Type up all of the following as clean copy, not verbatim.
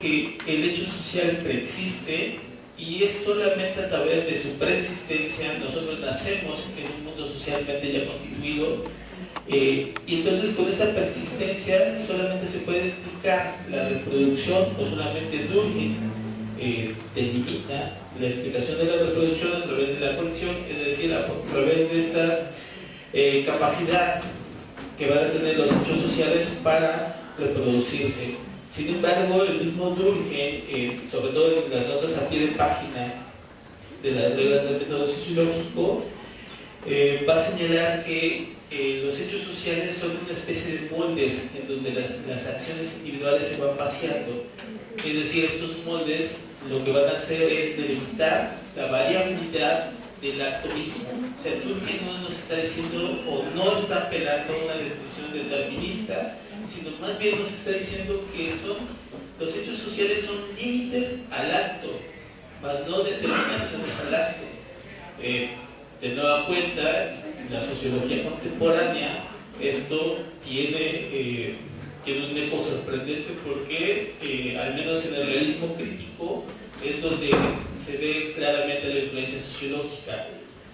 que el hecho social preexiste y es solamente a través de su preexistencia. Nosotros nacemos en un mundo socialmente ya constituido, y entonces con esa persistencia solamente se puede explicar la reproducción, o solamente Durkheim delimita la explicación de la reproducción a través de la colección, es decir, a través de esta capacidad que van a tener los hechos sociales para reproducirse. Sin embargo, el mismo Durkheim, sobre todo en las notas a pie de página de las reglas del método sociológico, va a señalar que los hechos sociales son una especie de moldes en donde las acciones individuales se van vaciando. Es decir, estos moldes lo que van a hacer es delimitar la variabilidad del acto mismo. O sea, Durkheim no nos está diciendo, o no está apelando a una definición determinista, sino más bien nos está diciendo que los hechos sociales son límites al acto, más no determinaciones al acto. De nueva cuenta, en la sociología contemporánea, esto tiene un eco sorprendente porque, al menos en el realismo crítico, es donde se ve claramente la influencia sociológica.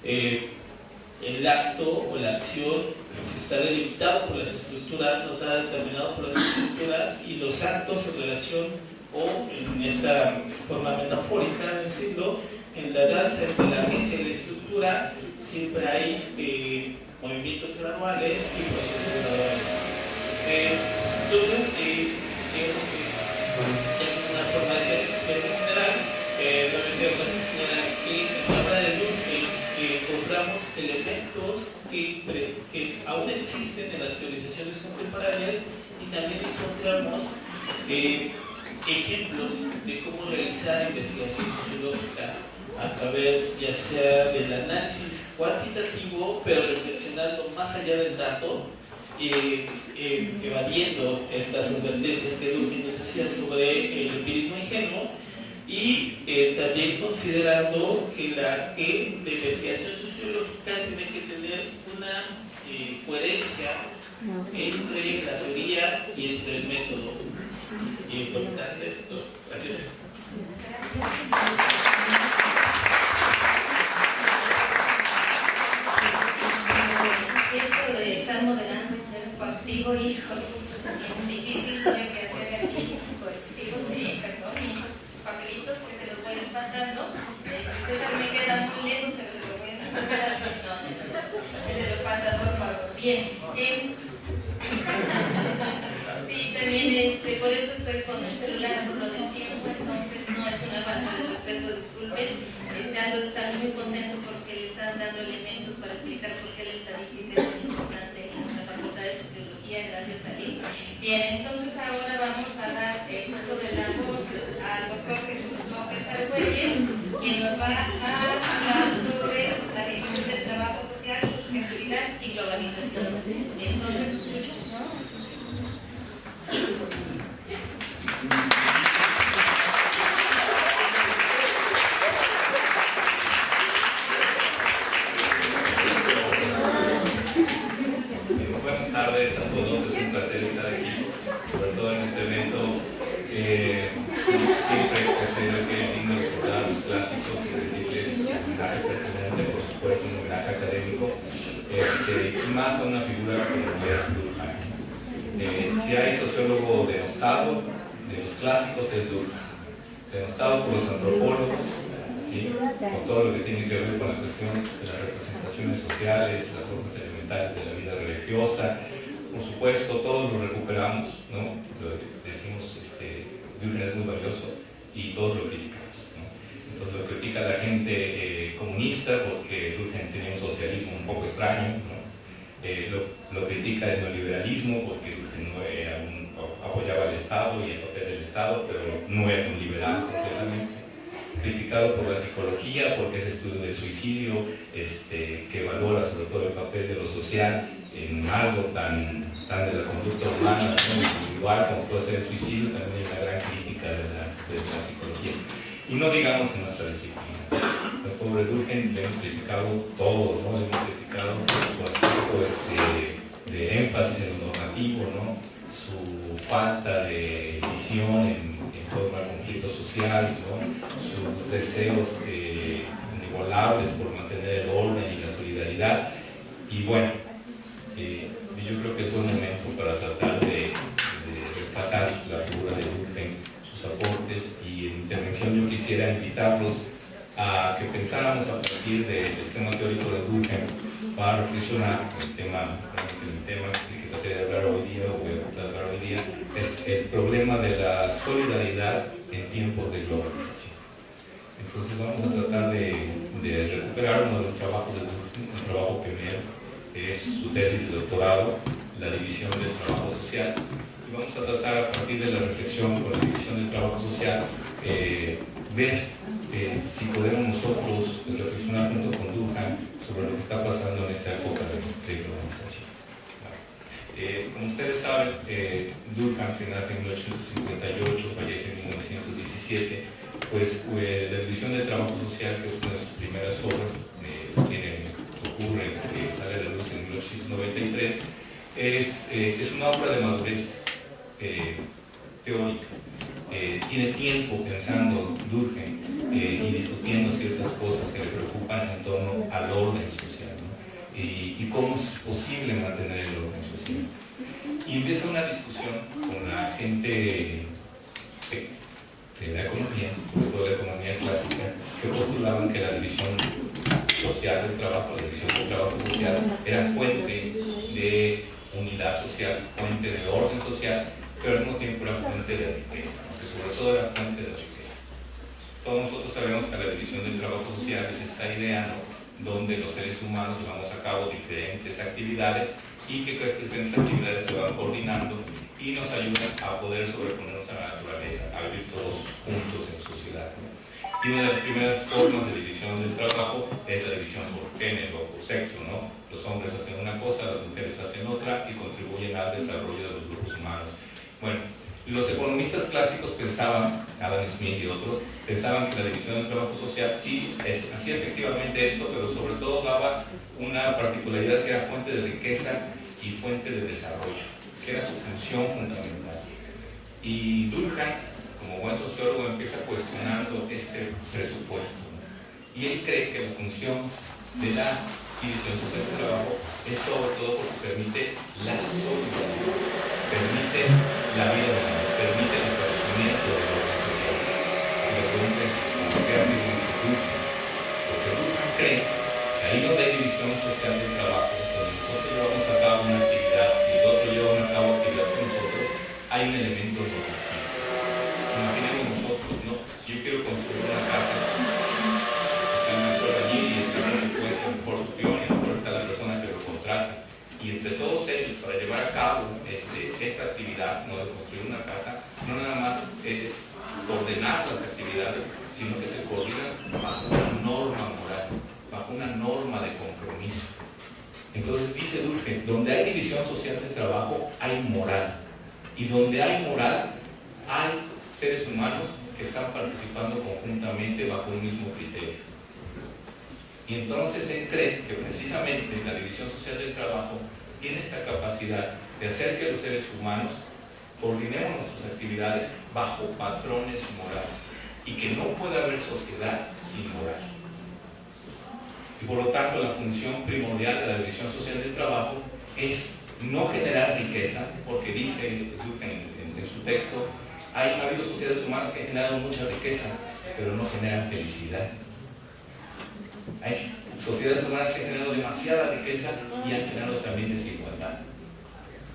El acto o la acción está delimitado por las estructuras, no está determinado por las estructuras, y los actos en relación, o en esta forma metafórica de decirlo, en la danza entre la agencia y la estructura, siempre hay movimientos graduales y procesos graduales. Entonces, digamos que ya como una forma de ser general, realmente vamos a señalar que en la obra de Durkheim encontramos elementos que aún existen en las teorizaciones contemporáneas, y también encontramos ejemplos de cómo realizar investigación sociológica a través ya sea del análisis cuantitativo, pero reflexionando más allá del dato, evadiendo estas advertencias que Durkheim nos decía sobre el empirismo ingenuo, y también considerando que la investigación sociológica tiene que tener una coherencia entre la teoría y entre el método. Y importante esto. Gracias. Esto de estar modelando y ser coactivo, hijo, es difícil, tiene que hacer aquí, coercivo, sí, perdón, mis papelitos que se los voy pasando. César me queda muy lejos, pero se lo voy a pasar. No, se lo pasa, por favor. Bien. Sí, también por eso estoy con el celular por lo del tiempo, entonces no es una falta de respeto, disculpen. Está muy contento porque le están dando elementos para explicar por qué la estadística es muy importante en la Facultad de Sociología, gracias a él. Bien, entonces ahora vamos a dar uso de la voz al doctor Jesús López Argüelles, quien nos va a hablar sobre la división del trabajo social, subjetividad y globalización. Entonces, escucho, ¿no? Buenas tardes a todos, es un placer estar aquí, sobre todo en este evento. Siempre considero que es digno recordar a los clásicos y rendirles homenaje pertinente, por supuesto, un homenaje académico, y más a una figura como es Durkheim. Si hay sociólogo denostado de los clásicos, es Durkheim, denostado por los antropólogos, ¿sí?, con todo lo que tiene que ver con la cuestión de las representaciones sociales, las formas elementales de la vida religiosa. Por supuesto, todos lo recuperamos, ¿no? Lo decimos, Durkheim es muy valioso, y todos lo criticamos, ¿no? Entonces lo critica la gente comunista porque Durkheim tenía un socialismo un poco extraño, ¿no? Lo critica el neoliberalismo porque Durkheim no era apoyaba al Estado y el papel del Estado, pero no era un liberal completamente. Criticado por la psicología porque ese estudio del suicidio, que valora sobre todo el papel de lo social en algo tan de la conducta humana, ¿no?, individual, como puede ser el suicidio. También hay una gran crítica de la psicología. Y no digamos en nuestra disciplina. El pobre Durkheim le hemos criticado todo, ¿no? Le hemos criticado su aspecto de énfasis en lo normativo, ¿no? Su falta de visión en torno al conflicto social, ¿no? Sus deseos inigualables por mantener el orden y la solidaridad. Y bueno, yo creo que es buen momento para tratar de rescatar la figura de Durkheim, sus aportes, y en intervención yo quisiera invitarlos a que pensáramos a partir del esquema teórico de Durkheim para reflexionar el tema que traté de hablar hoy día, o voy a tratar de hablar hoy día, es el problema de la solidaridad en tiempos de globalización. Entonces vamos a tratar de recuperar uno de los trabajos de Durkheim, un trabajo pionero, que es su tesis de doctorado, la división del trabajo social, y vamos a tratar a partir de la reflexión con la división del trabajo social, ver si podemos nosotros reflexionar junto con Durkheim sobre lo que está pasando en esta época de globalización. Como ustedes saben, Durkheim, que nace en 1858, fallece en 1917, pues la división del trabajo social, que es una de sus primeras obras, que sale a la luz en 1893, es una obra de madurez teórica. Tiene tiempo pensando Durkheim y discutiendo ciertas cosas que le preocupan en torno al orden social, ¿no? y cómo es posible mantener el orden social. Y empieza una discusión con la gente de la economía, sobre todo la economía clásica, que postulaban que la división social del trabajo, la división del trabajo social, era fuente de unidad social, fuente de orden social, pero al mismo tiempo era fuente de riqueza, aunque sobre todo era fuente de riqueza. Todos nosotros sabemos que la división del trabajo social es esta idea, ¿no?, donde los seres humanos llevamos a cabo diferentes actividades y que estas diferentes actividades se van coordinando y nos ayudan a poder sobreponernos a la naturaleza, a vivir todos juntos en sociedad, ¿no? Y una de las primeras formas de división del trabajo es la división por género o por sexo, ¿no? Los hombres hacen una cosa, las mujeres hacen otra y contribuyen al desarrollo de los grupos humanos. Bueno, los economistas clásicos pensaban, Adam Smith y otros, pensaban que la división del trabajo social sí hacía efectivamente esto, pero sobre todo daba una particularidad que era fuente de riqueza y fuente de desarrollo, que era su función fundamental. Y Durkheim, como buen sociólogo, empieza cuestionando este presupuesto, ¿no? Y él cree que la función de la división social del trabajo es sobre todo porque permite la solidaridad, permite la vida humana, permite el establecimiento de la orden social. Y la pregunta es, ¿por qué afirma esto Durkheim? Porque Durkheim cree que ahí donde hay división social del trabajo, donde nosotros llevamos a cabo una actividad y el otro lleva a cabo actividad con nosotros, hay un elemento normativo. Imaginemos nosotros, ¿no? Si yo quiero construir una casa, está el maestro allí y está por supuesto por su peón, y mejor está la persona que lo contrata. Y entre todos ellos, para llevar a cabo esta actividad, ¿no?, de construir una casa, no nada más es ordenar las actividades, sino que se coordinan bajo una norma moral, bajo una norma de compromiso. Entonces dice Durkheim, donde hay división social del trabajo, hay moral. Y donde hay moral, hay seres humanos que están participando conjuntamente bajo un mismo criterio. Y entonces él cree que precisamente la división social del trabajo tiene esta capacidad de hacer que los seres humanos coordinemos nuestras actividades bajo patrones morales y que no puede haber sociedad sin moral. Y por lo tanto la función primordial de la división social del trabajo es no generar riqueza, porque dice Durkheim en su texto, ha habido sociedades humanas que han generado mucha riqueza, pero no generan felicidad. Hay sociedades humanas que han generado demasiada riqueza y han generado también desigualdad.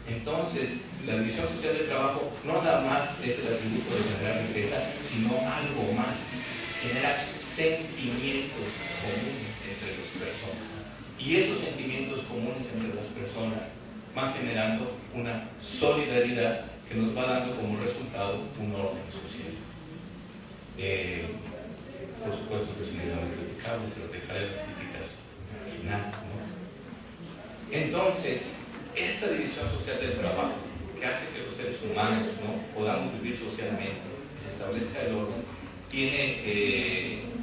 Entonces, la división social del trabajo no nada más es el atributo de generar riqueza, sino algo más. Genera sentimientos comunes entre las personas. Y esos sentimientos comunes entre las personas van generando una solidaridad que nos va dando como resultado un orden social. Por supuesto que es una idea muy criticable, pero dejaré las críticas al final, ¿no? Entonces, esta división social del trabajo, que hace que los seres humanos, ¿no?, podamos vivir socialmente, se establezca el orden,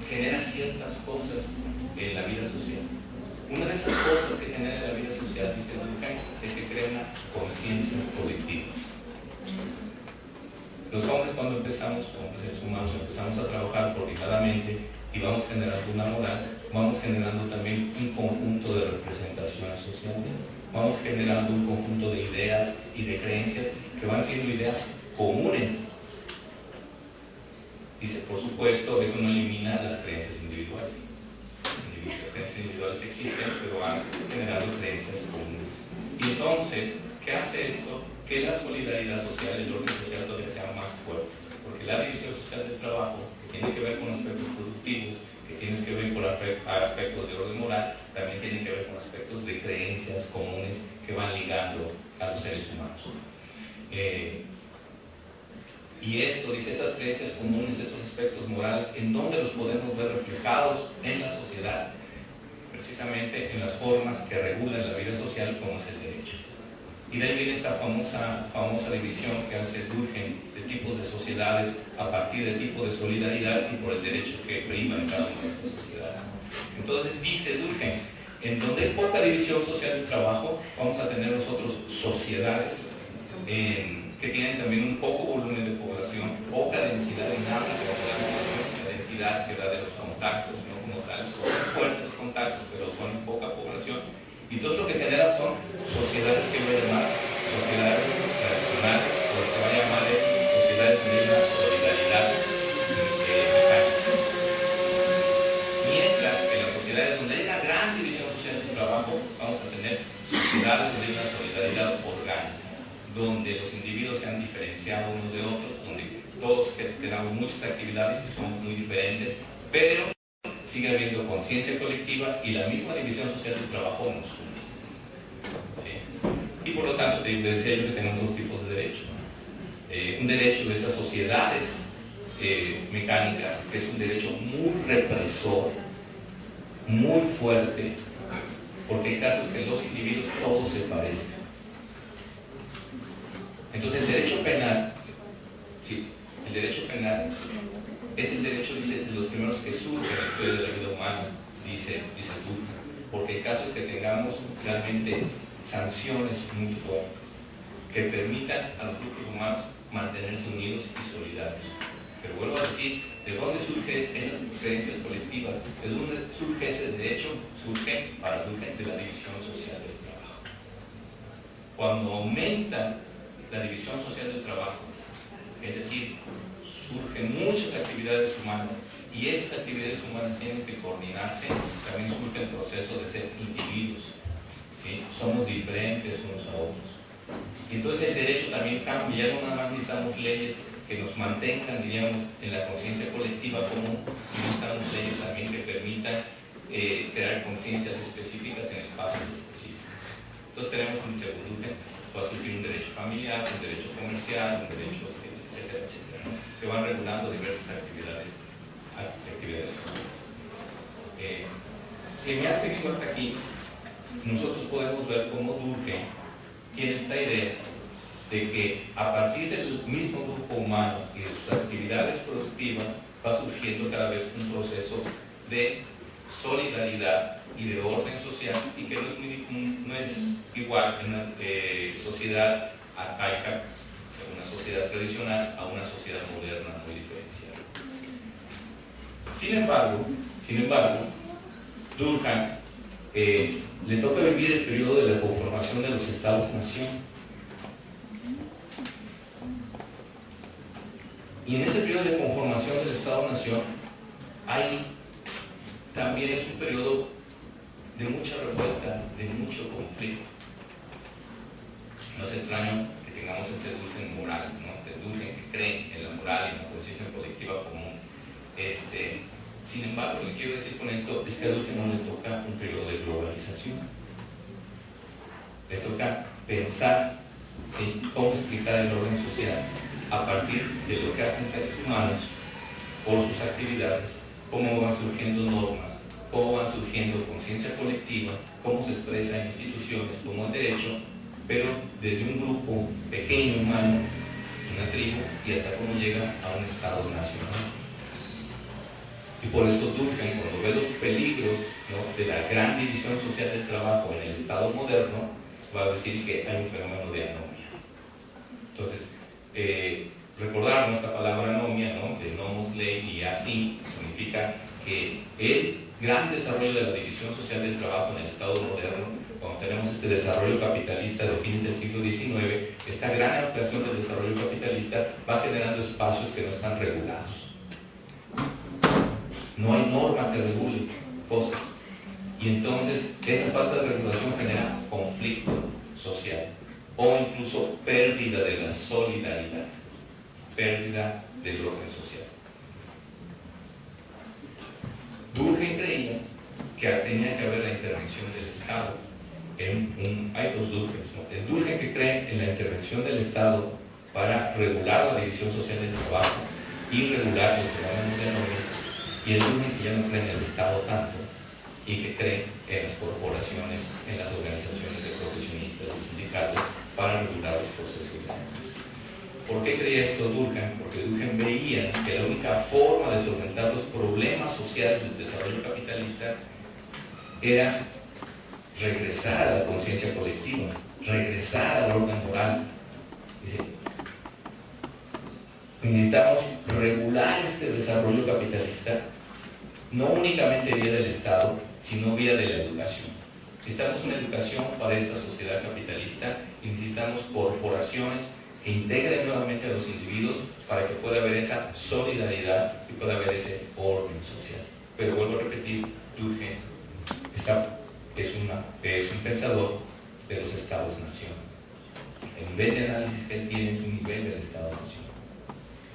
genera ciertas cosas en la vida social. Una de esas cosas que genera la vida social, dice Durkheim, es que crea una conciencia colectiva. Los hombres, cuando empezamos, como seres humanos, empezamos a trabajar coordinadamente y vamos generando una moral, vamos generando también un conjunto de representaciones sociales, vamos generando un conjunto de ideas y de creencias que van siendo ideas comunes. Dice, por supuesto, eso no elimina las creencias individuales. Las creencias individuales existen, pero van generando creencias comunes. Y entonces, ¿qué hace esto? Que la solidaridad social, el orden social todavía sea más fuerte. Porque la división social del trabajo, que tiene que ver con aspectos productivos, que tiene que ver con aspectos de orden moral, también tiene que ver con aspectos de creencias comunes que van ligando a los seres humanos. Y esto, dice, estas creencias comunes, estos aspectos morales, ¿en dónde los podemos ver reflejados en la sociedad? Precisamente en las formas que regulan la vida social, como es el derecho. Y de ahí viene esta famosa división que hace Durkheim de tipos de sociedades a partir del tipo de solidaridad y por el derecho que prima en cada una de estas sociedades. Entonces dice Durkheim, en donde hay poca división social del trabajo, vamos a tener nosotros sociedades que tienen también un poco volumen de población, poca densidad dinámica de la población, esa densidad que da de los contactos, no como tal, son fuertes los contactos, pero son poca población. Y todo lo que genera son sociedades que voy a llamar sociedades tradicionales, o lo que voy a llamar sociedades de una solidaridad mecánica. Mientras que en las sociedades donde hay una gran división social del trabajo, vamos a tener sociedades donde hay una solidaridad orgánica, donde los individuos se han diferenciado unos de otros, donde todos tenemos muchas actividades y somos muy diferentes, pero sigue habiendo conciencia colectiva y la misma división social del trabajo nos une. ¿Sí? Y por lo tanto, te decía yo que tenemos dos tipos de derecho. Un derecho de esas sociedades mecánicas, que es un derecho muy represor, muy fuerte, porque hay casos que los individuos todos se parecen. Entonces el derecho penal, sí, el derecho penal es el derecho, dice, de los primeros que surgen en la historia de la vida humana, dice tú, porque hay casos que tengamos realmente sanciones muy fuertes, que permitan a los grupos humanos mantenerse unidos y solidarios. Pero vuelvo a decir, ¿de dónde surgen esas creencias colectivas? ¿De dónde surge ese derecho? Surge para Durkheim de la división social del trabajo. Cuando aumenta la división social del trabajo, es decir, surgen muchas actividades humanas y esas actividades humanas tienen que coordinarse, también surge el proceso de ser individuos, ¿sí? Somos diferentes unos a otros. Y entonces el derecho también cambia, ya no nada más necesitamos leyes que nos mantengan, diríamos, en la conciencia colectiva común, sino necesitamos leyes también que permitan crear conciencias específicas en espacios específicos. Entonces tenemos un segundo va a surgir un derecho familiar, un derecho comercial, un derecho, etcétera, etcétera, ¿no? Que van regulando diversas actividades humanas. Si me ha seguido hasta aquí, nosotros podemos ver cómo Durkheim tiene esta idea de que a partir del mismo grupo humano y de sus actividades productivas va surgiendo cada vez un proceso de solidaridad y de orden social, y que no es igual en una sociedad arcaica, una sociedad tradicional, a una sociedad moderna muy diferenciada. Sin embargo, Durkheim le toca vivir el periodo de la conformación de los Estados-nación. Y en ese periodo de conformación del Estado-nación también es un periodo de mucha revuelta, de mucho conflicto. No es extraño que tengamos este Durkheim moral, ¿no? Este Durkheim que cree en la moral y en la conciencia colectiva común. Sin embargo, lo que quiero decir con esto es que a Durkheim no le toca un periodo de globalización. Le toca pensar, ¿sí?, cómo explicar el orden social a partir de lo que hacen seres humanos por sus actividades, cómo van surgiendo normas, cómo van surgiendo conciencia colectiva, cómo se expresa en instituciones como el derecho, pero desde un grupo pequeño humano, una tribu, y hasta cómo llega a un Estado nacional. Y por eso Durkheim, cuando ve los peligros, ¿no?, de la gran división social del trabajo en el Estado moderno, va a decir que hay un fenómeno de anomia. Entonces, recordar nuestra palabra anomia, ¿no?, de nomos ley y así, significa que el gran desarrollo de la división social del trabajo en el Estado moderno, cuando tenemos este desarrollo capitalista de fines del siglo XIX, esta gran ampliación del desarrollo capitalista va generando espacios que no están regulados. No hay norma que regule cosas. Y entonces esa falta de regulación genera conflicto social o incluso pérdida de la solidaridad, pérdida del orden social. Durkheim creía que tenía que haber la intervención del Estado. Hay dos Durkheims, ¿no? El Durkheim que cree en la intervención del Estado para regular la división social del trabajo y regular los fenómenos de anomia, y el Durkheim que ya no cree en el Estado tanto y que cree en las corporaciones, en las organizaciones de profesionistas y sindicatos para regular los procesos de anomia. ¿Por qué creía esto Durkheim? Porque Durkheim veía que la única forma de solventar los problemas sociales del desarrollo capitalista era regresar a la conciencia colectiva, regresar al orden moral. Dice, necesitamos regular este desarrollo capitalista, no únicamente vía del Estado, sino vía de la educación. Necesitamos una educación para esta sociedad capitalista y necesitamos corporaciones que integren nuevamente a los individuos para que pueda haber esa solidaridad y pueda haber ese orden social. Pero vuelvo a repetir, Durkheim es un pensador de los estados-nación. El nivel de análisis que él tiene es un nivel del estado-nación,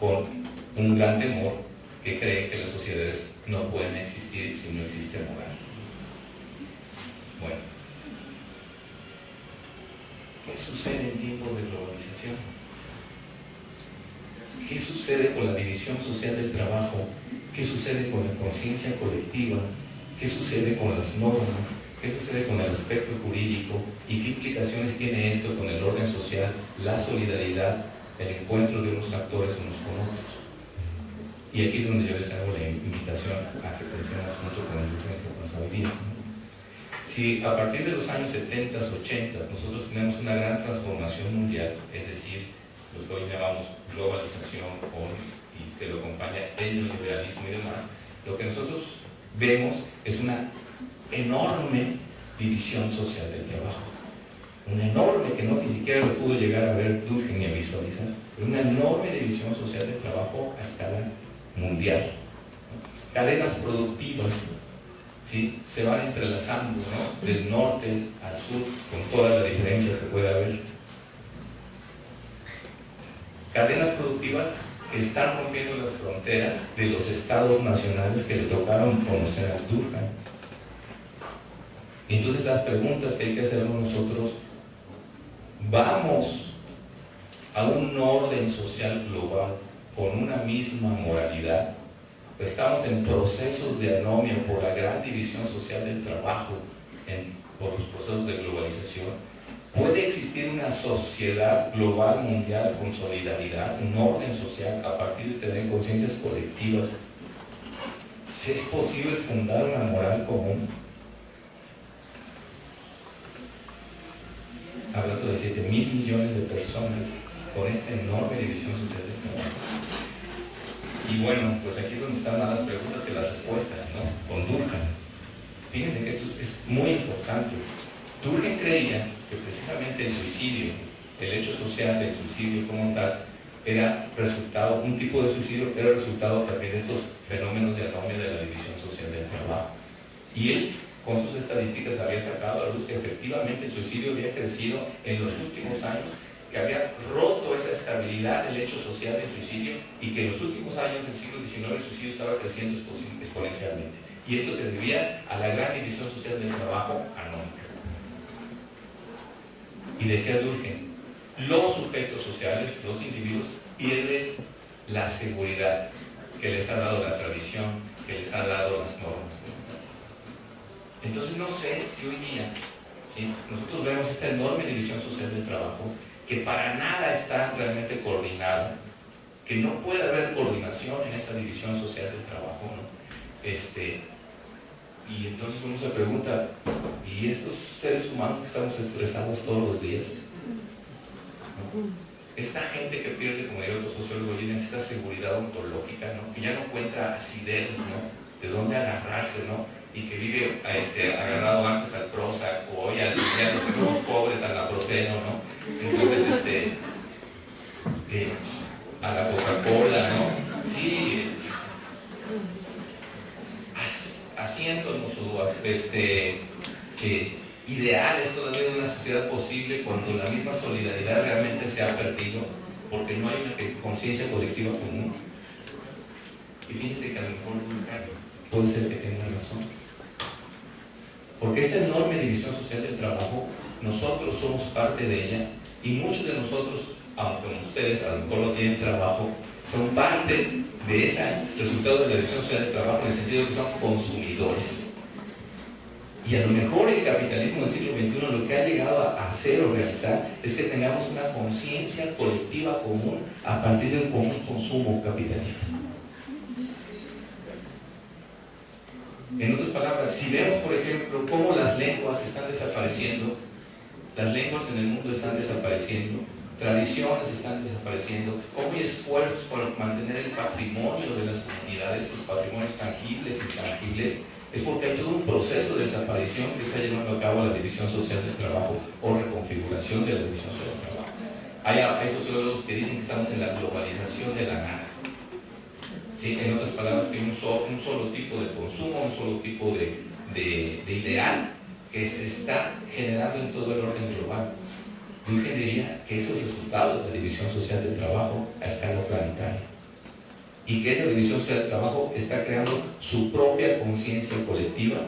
con un gran temor que cree que las sociedades no pueden existir si no existe moral. Bueno, ¿qué sucede en tiempos de globalización? ¿Qué sucede con la división social del trabajo? ¿Qué sucede con la conciencia colectiva? ¿Qué sucede con las normas? ¿Qué sucede con el aspecto jurídico? ¿Y qué implicaciones tiene esto con el orden social, la solidaridad, el encuentro de unos actores unos con otros? Y aquí es donde yo les hago la invitación a que pensemos junto con el que pasa hoy día. Si a partir de los años 70, 80 nosotros tenemos una gran transformación mundial, es decir, lo que hoy llamamos globalización y que lo acompaña el neoliberalismo y demás, lo que nosotros vemos es una enorme división social del trabajo. Una enorme, que no ni siquiera lo pudo llegar a ver Durkheim ni a visualizar, pero una enorme división social del trabajo a escala mundial. Cadenas productivas, ¿sí?, se van entrelazando, ¿no?, del norte al sur, con toda la diferencia que puede haber. Cadenas productivas que están rompiendo las fronteras de los estados nacionales que le tocaron conocer a Durkheim. Y entonces las preguntas que hay que hacernos nosotros: ¿vamos a un orden social global con una misma moralidad? Estamos en procesos de anomia por la gran división social del trabajo, por los procesos de globalización. ¿Puede existir una sociedad global mundial con solidaridad, un orden social a partir de tener conciencias colectivas? ¿Si es posible fundar una moral común? Hablando de 7.000 millones de personas con esta enorme división social del trabajo. Y bueno, pues aquí es donde están más las preguntas que las respuestas, ¿no?, con Durkheim. Fíjense que esto es muy importante. Durkheim creía que precisamente el suicidio, el hecho social del suicidio como tal, era resultado, un tipo de suicidio era resultado también de estos fenómenos de anomia de la división social del trabajo. Y él, con sus estadísticas, había sacado a la luz que efectivamente el suicidio había crecido en los últimos años, que había roto esa estabilidad del hecho social del suicidio y que en los últimos años del siglo XIX el suicidio estaba creciendo exponencialmente. Y esto se debía a la gran división social del trabajo anómica. Y decía Durkheim, los sujetos sociales, los individuos, pierden la seguridad que les ha dado la tradición, que les ha dado las normas comunitarias. Entonces no sé si hoy día, ¿sí?, nosotros vemos esta enorme división social del trabajo, que para nada está realmente coordinada, que no puede haber coordinación en esta división social del trabajo, ¿no? Y entonces uno se pregunta, ¿y estos seres humanos que estamos estresados todos los días? ¿No? Esta gente que pierde, como diría otro sociólogo, necesita seguridad ontológica, ¿no? Que ya no encuentra asideros, ¿no? De dónde agarrarse, ¿no? Y que vive agarrado antes al Prozac, o hoy ya los que somos pobres al naproxeno, ¿no? Entonces, a la Coca-Cola, ¿no? Sí, haciéndonos ideales todavía de una sociedad posible cuando la misma solidaridad realmente se ha perdido porque no hay una conciencia colectiva común. Y fíjense que a lo mejor puede ser que tenga razón, porque esta enorme división social del trabajo, nosotros somos parte de ella, y muchos de nosotros, aunque ustedes a lo mejor no tienen trabajo, son parte de ese resultado de la división social del trabajo, en el sentido de que son consumidores. Y a lo mejor el capitalismo del siglo XXI lo que ha llegado a hacer o realizar es que tengamos una conciencia colectiva común a partir de un común consumo capitalista. En otras palabras, si vemos, por ejemplo, cómo las lenguas están desapareciendo, las lenguas en el mundo están desapareciendo, tradiciones están desapareciendo, cómo hay esfuerzos por mantener el patrimonio de las comunidades, los patrimonios tangibles e intangibles, es porque hay todo un proceso de desaparición que está llevando a cabo la división social del trabajo o reconfiguración de la división social del trabajo. Hay sociólogos que dicen que estamos en la globalización de la nada. ¿Sí? En otras palabras, que hay un solo tipo de consumo, un solo tipo de ideal que se está generando en todo el orden global. Yo diría que eso es resultado de la división social del trabajo a escala planetaria. Y que esa división social del trabajo está creando su propia conciencia colectiva.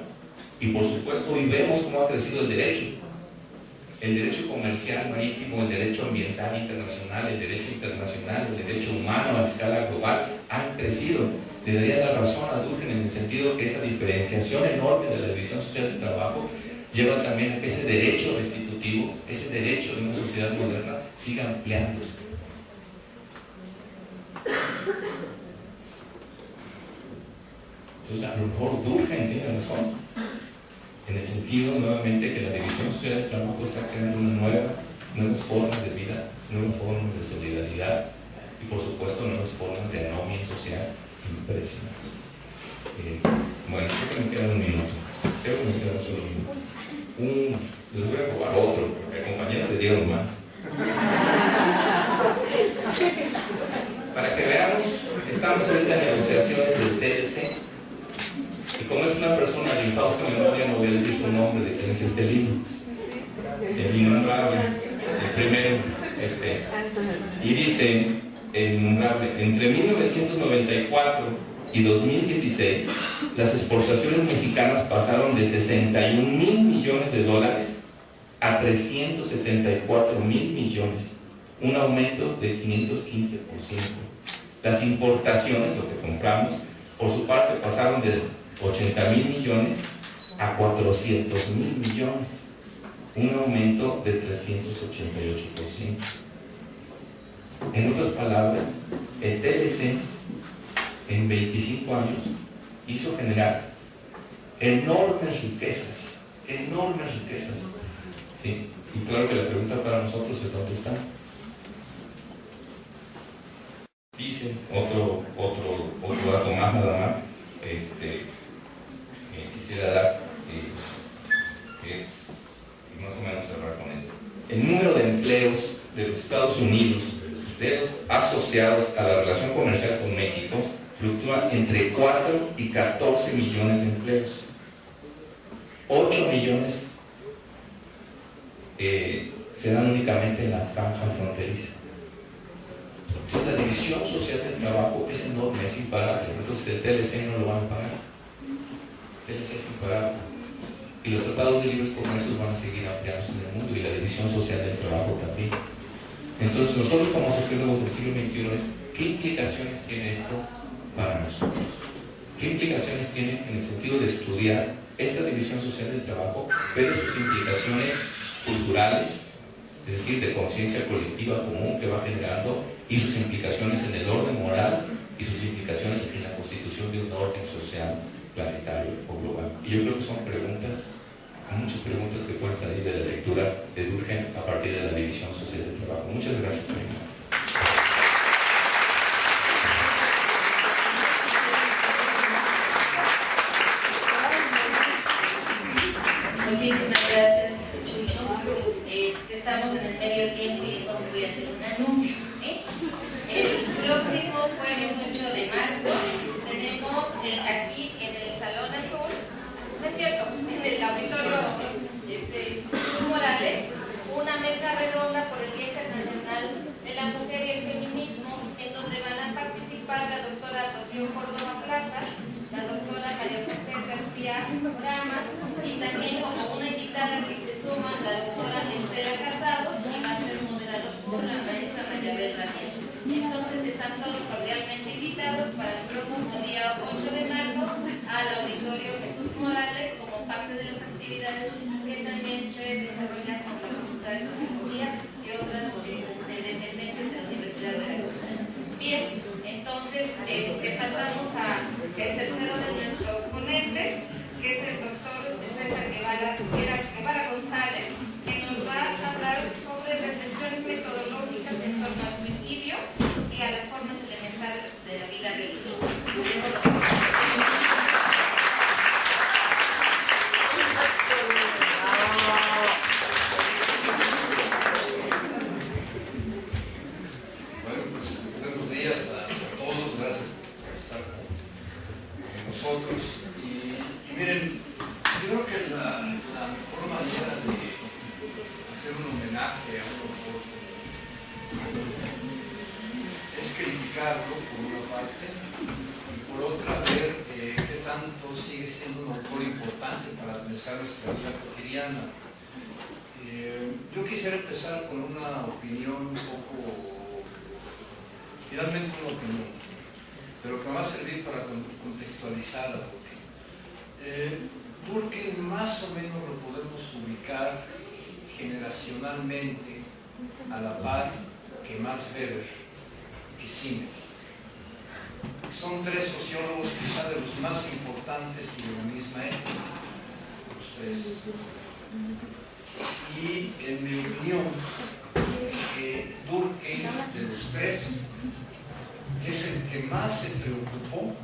Y por supuesto, hoy vemos cómo ha crecido el derecho comercial marítimo, el derecho ambiental internacional, el derecho internacional, el derecho humano a escala global, han crecido. Le daría la razón a Durkheim en el sentido que esa diferenciación enorme de la división social del trabajo lleva también a que ese derecho restitutivo, ese derecho de una sociedad moderna, siga ampliándose. Entonces, a lo mejor Durkheim tiene razón, en el sentido, nuevamente, que la división social del trabajo está creando nuevas formas de vida, nuevas formas de solidaridad y, por supuesto, nuevas formas de anomia social impresionantes. Bueno, creo que me queda un minuto. Creo que me queda solo un minuto. Les voy a robar otro, porque compañeros le dieron más. Para que veamos, estamos ahorita en negociaciones del TLC. Y como es una persona de infausta memoria, no voy a decir su nombre de quién es este libro. El innombrable, el primero. Y dice, el innombrable, entre 1994 y 2016, las exportaciones mexicanas pasaron de 61,000 millones de dólares a 374,000 millones, un aumento de 515%. Las importaciones, lo que compramos, por su parte pasaron de 80,000 millones a 400,000 millones, un aumento de 388%. En otras palabras, el TLC en 25 años hizo generar enormes riquezas, ¿sí? Y claro que la pregunta para nosotros es ¿dónde están? Dice otro dato más, nada más, quisiera dar, que es más o menos cerrar con eso. El número de empleos de los Estados Unidos, de los asociados a la relación comercial con México, fluctúa entre 4 y 14 millones de empleos. 8 millones se dan únicamente en la franja fronteriza. Entonces la división social del trabajo es enorme, es imparable. Entonces el TLC no lo van a pagar. El TLC es imparable. Y los tratados de libres comercios van a seguir ampliándose en el mundo y la división social del trabajo también. Entonces nosotros como sociólogos del siglo XXI es, ¿qué implicaciones tiene esto para nosotros? ¿Qué implicaciones tiene en el sentido de estudiar esta división social del trabajo, pero sus implicaciones culturales, es decir, de conciencia colectiva común que va generando, y sus implicaciones en el orden moral y sus implicaciones en la constitución de un orden social planetario o global. Y yo creo que son preguntas, muchas preguntas que pueden salir de la lectura de Durkheim a partir de la división social del trabajo. Muchas gracias por invitarme. Muchísimas gracias, Chucho. Estamos en el medio tiempo y entonces voy a hacer un anuncio. El próximo jueves 8 de marzo tenemos aquí en el Salón Azul, no es cierto, en el auditorio Morales, una mesa redonda por el Día Internacional de la Mujer y el Feminismo, en donde van a participar la doctora Rocío Córdoba Plaza, la doctora María José García Rama, y también como una invitada que se suma la doctora Estela Casados, y va a ser moderado por la maestra Mayabel Radiel. Entonces están todos cordialmente invitados para el próximo día 8 de marzo al Auditorio Jesús Morales como parte de las actividades que también se desarrollan con la Facultad de Sociología y otras dependencias de la Universidad de Veracruz. Bien, entonces pasamos al tercero de nuestros ponentes, que es el doctor César Guevara González, que nos va a hablar sobre reflexiones metodológicas en torno al suicidio y a las formas elementales de la vida religiosa. Bueno, pues buenos días a todos, gracias por estar con nosotros. Y miren, yo creo que la mejor manera de hacer un homenaje a un autor es criticarlo por una parte y por otra ver qué tanto sigue siendo un autor importante para pensar nuestra vida cotidiana. Yo quisiera empezar con una opinión un poco, finalmente una opinión, pero que me va a servir para contextualizar a Durkheim más o menos lo podemos ubicar generacionalmente a la par que Max Weber, que Simmel. Son tres sociólogos quizá de los más importantes y de la misma época, los tres. Y en mi opinión, Durkheim, de los tres, es el que más se preocupó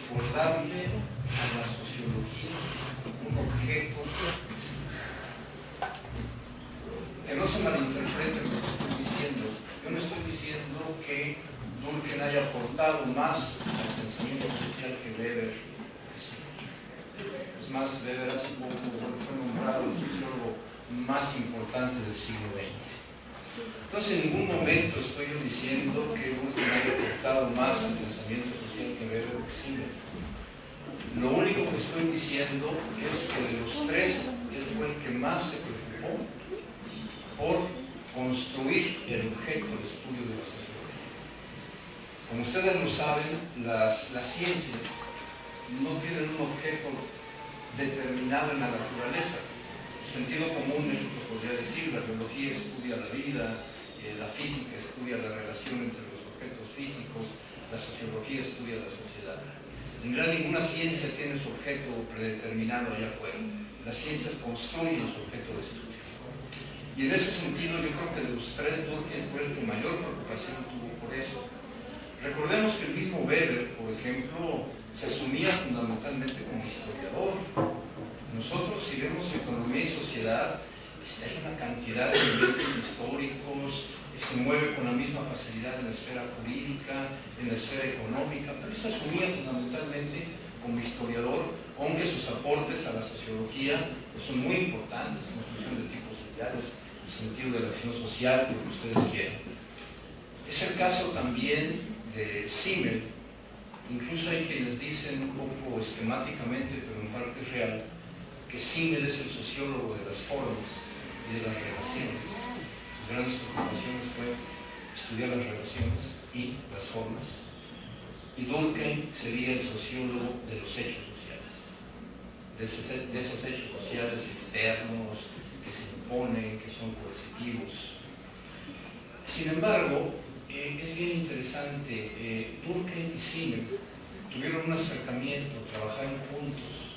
por darle a la sociología un objeto. Que no se malinterprete lo que estoy diciendo. Yo no estoy diciendo que Durkheim haya aportado más al pensamiento social que Weber. Es más, Weber hace poco fue nombrado el sociólogo más importante del siglo XX. Entonces, en ningún momento estoy yo diciendo que Durkheim haya aportado más al pensamiento social que Weber o que Simmel. Lo único que estoy diciendo es que de los tres, él fue el que más se preocupó por construir el objeto de estudio de la sociología. Como ustedes lo saben, las ciencias no tienen un objeto determinado en la naturaleza. En sentido común, eso se podría decir, la biología estudia la vida, la física estudia la relación entre los objetos físicos, la sociología estudia la sociedad. En realidad ninguna ciencia tiene su objeto predeterminado allá afuera. Las ciencias construyen su objeto de estudio. Y en ese sentido yo creo que de los tres Durkheim fue el que mayor preocupación tuvo por eso. Recordemos que el mismo Weber, por ejemplo, se asumía fundamentalmente como historiador. Nosotros, si vemos economía y sociedad, hay una cantidad de elementos históricos, se mueve con la misma facilidad en la esfera jurídica, en la esfera económica, pero él se asumía fundamentalmente como historiador, aunque sus aportes a la sociología son muy importantes, construcción de tipos sociales, el sentido de la acción social, lo que ustedes quieran. Es el caso también de Simmel. Incluso hay quienes dicen un poco esquemáticamente, pero en parte es real, que Simmel es el sociólogo de las formas y de las relaciones. Sus grandes preocupaciones fue estudiar las relaciones y las formas. Y Durkheim sería el sociólogo de los hechos sociales, de esos hechos sociales externos que se imponen, que son coercitivos. Sin embargo, es bien interesante, Durkheim y Simmel tuvieron un acercamiento, trabajaron juntos,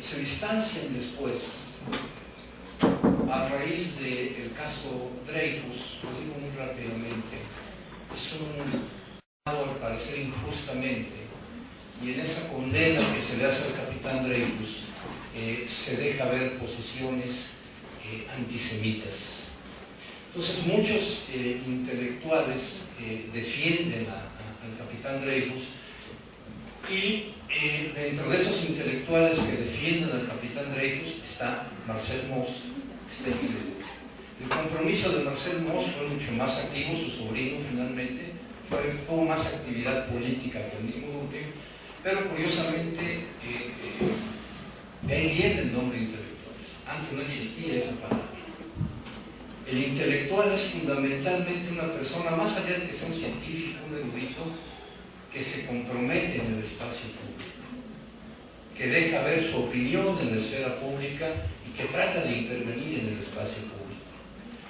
se distancian después a raíz del caso Dreyfus. Lo digo muy rápidamente, es un al parecer injustamente, y en esa condena que se le hace al capitán Dreyfus se deja ver posiciones antisemitas. Entonces muchos intelectuales defienden al capitán Dreyfus, y dentro de esos intelectuales que defienden al capitán Dreyfus está Marcel Mauss, El compromiso de Marcel Mauss fue mucho más activo, su sobrino finalmente tuvo más actividad política que el mismo Durkheim, pero curiosamente él viene el nombre intelectuales. Antes no existía esa palabra. El intelectual es fundamentalmente una persona, más allá de que sea un científico, un erudito, que se compromete en el espacio público, que deja ver su opinión en la esfera pública y que trata de intervenir en el espacio público.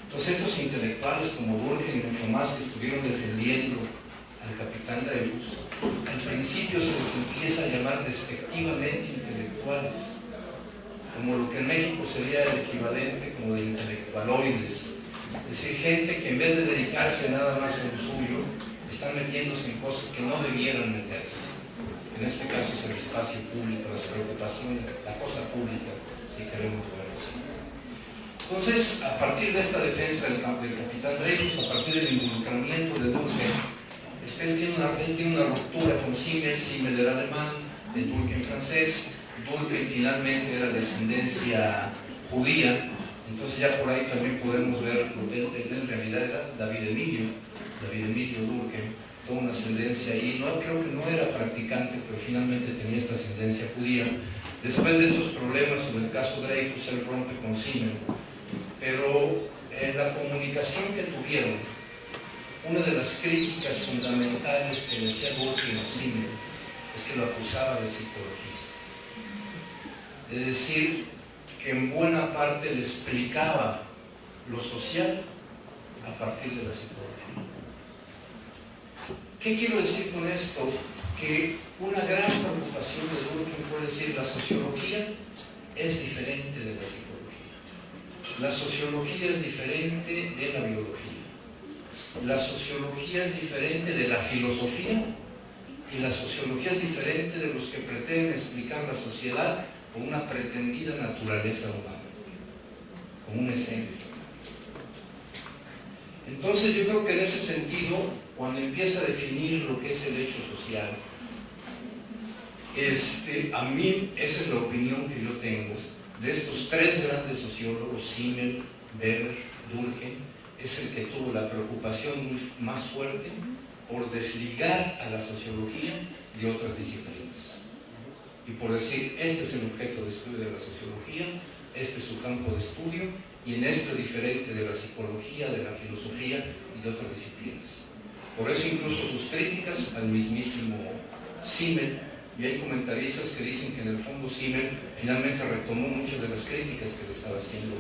Entonces estos intelectuales como Durkheim y mucho más que estuvieron defendiendo al capitán Dreyfus, al principio se les empieza a llamar despectivamente intelectuales, como lo que en México sería el equivalente como de intelectualoides, es decir, gente que en vez de dedicarse nada más a lo suyo, están metiéndose en cosas que no debieran meterse. En este caso es el espacio público, las preocupaciones, la cosa pública, si queremos verlo así. Entonces, a partir de esta defensa del capitán Dreyfus, a partir del involucramiento de Durkheim, él tiene una ruptura con Simmel. Simmel era alemán, de Durkheim francés. Durkheim finalmente era de ascendencia judía, entonces ya por ahí también podemos ver lo que él en realidad era David Emilio Durkheim, toda una ascendencia ahí. No, creo que no era practicante, pero finalmente tenía esta ascendencia judía. Después de esos problemas sobre el caso Dreyfus, él rompe con Simmel, pero en la comunicación que tuvieron, una de las críticas fundamentales que le hacía Durkheim a Simmel es que lo acusaba de psicologista. Es decir, que en buena parte le explicaba lo social a partir de la psicología. ¿Qué quiero decir con esto? Que una gran preocupación de Durkheim fue decir, la sociología es diferente de la psicología. La sociología es diferente de la biología. La sociología es diferente de la filosofía, y la sociología es diferente de los que pretenden explicar la sociedad con una pretendida naturaleza humana, como una esencia. Entonces yo creo que en ese sentido, cuando empieza a definir lo que es el hecho social, a mí esa es la opinión que yo tengo de estos tres grandes sociólogos, Simmel, Weber, Durkheim, es el que tuvo la preocupación más fuerte por desligar a la sociología de otras disciplinas. Y por decir, este es el objeto de estudio de la sociología, este es su campo de estudio, y en esto es diferente de la psicología, de la filosofía y de otras disciplinas. Por eso incluso sus críticas al mismísimo Simmel, y hay comentaristas que dicen que en el fondo Simmel finalmente retomó muchas de las críticas que le estaba haciendo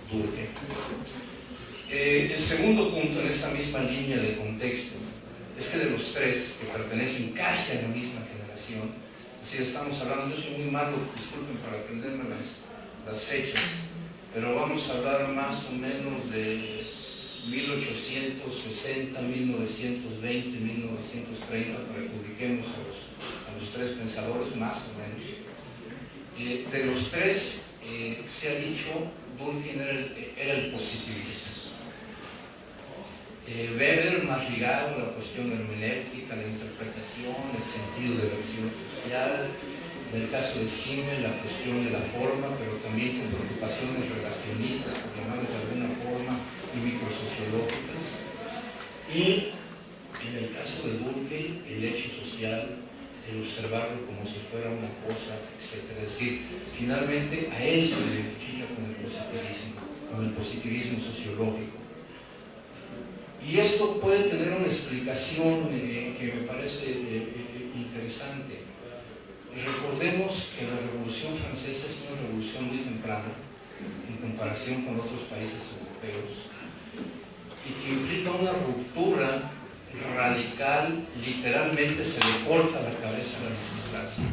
Durkheim. El segundo punto en esta misma línea de contexto es que de los tres que pertenecen casi a la misma generación, si estamos hablando, yo soy muy malo, disculpen para aprenderme las fechas, pero vamos a hablar más o menos de 1860, 1920, 1930, para que ubiquemos a los tres pensadores más o menos. De los tres se ha dicho Durkheim era el positivista. Weber más ligado a la cuestión hermenéutica, la interpretación, el sentido de la acción social. En el caso de Simmel, la cuestión de la forma, pero también con preocupaciones relacionistas, por llamarles de alguna forma, y microsociológicas. Y en el caso de Durkheim, el hecho social, el observarlo como si fuera una cosa, etc. Es decir, finalmente a él se le identifica con el positivismo sociológico. Y esto puede tener una explicación que me parece interesante. Recordemos que la Revolución Francesa es una revolución muy temprana en comparación con otros países europeos, y que implica una ruptura radical, literal, literalmente se le corta la cabeza a la aristocracia.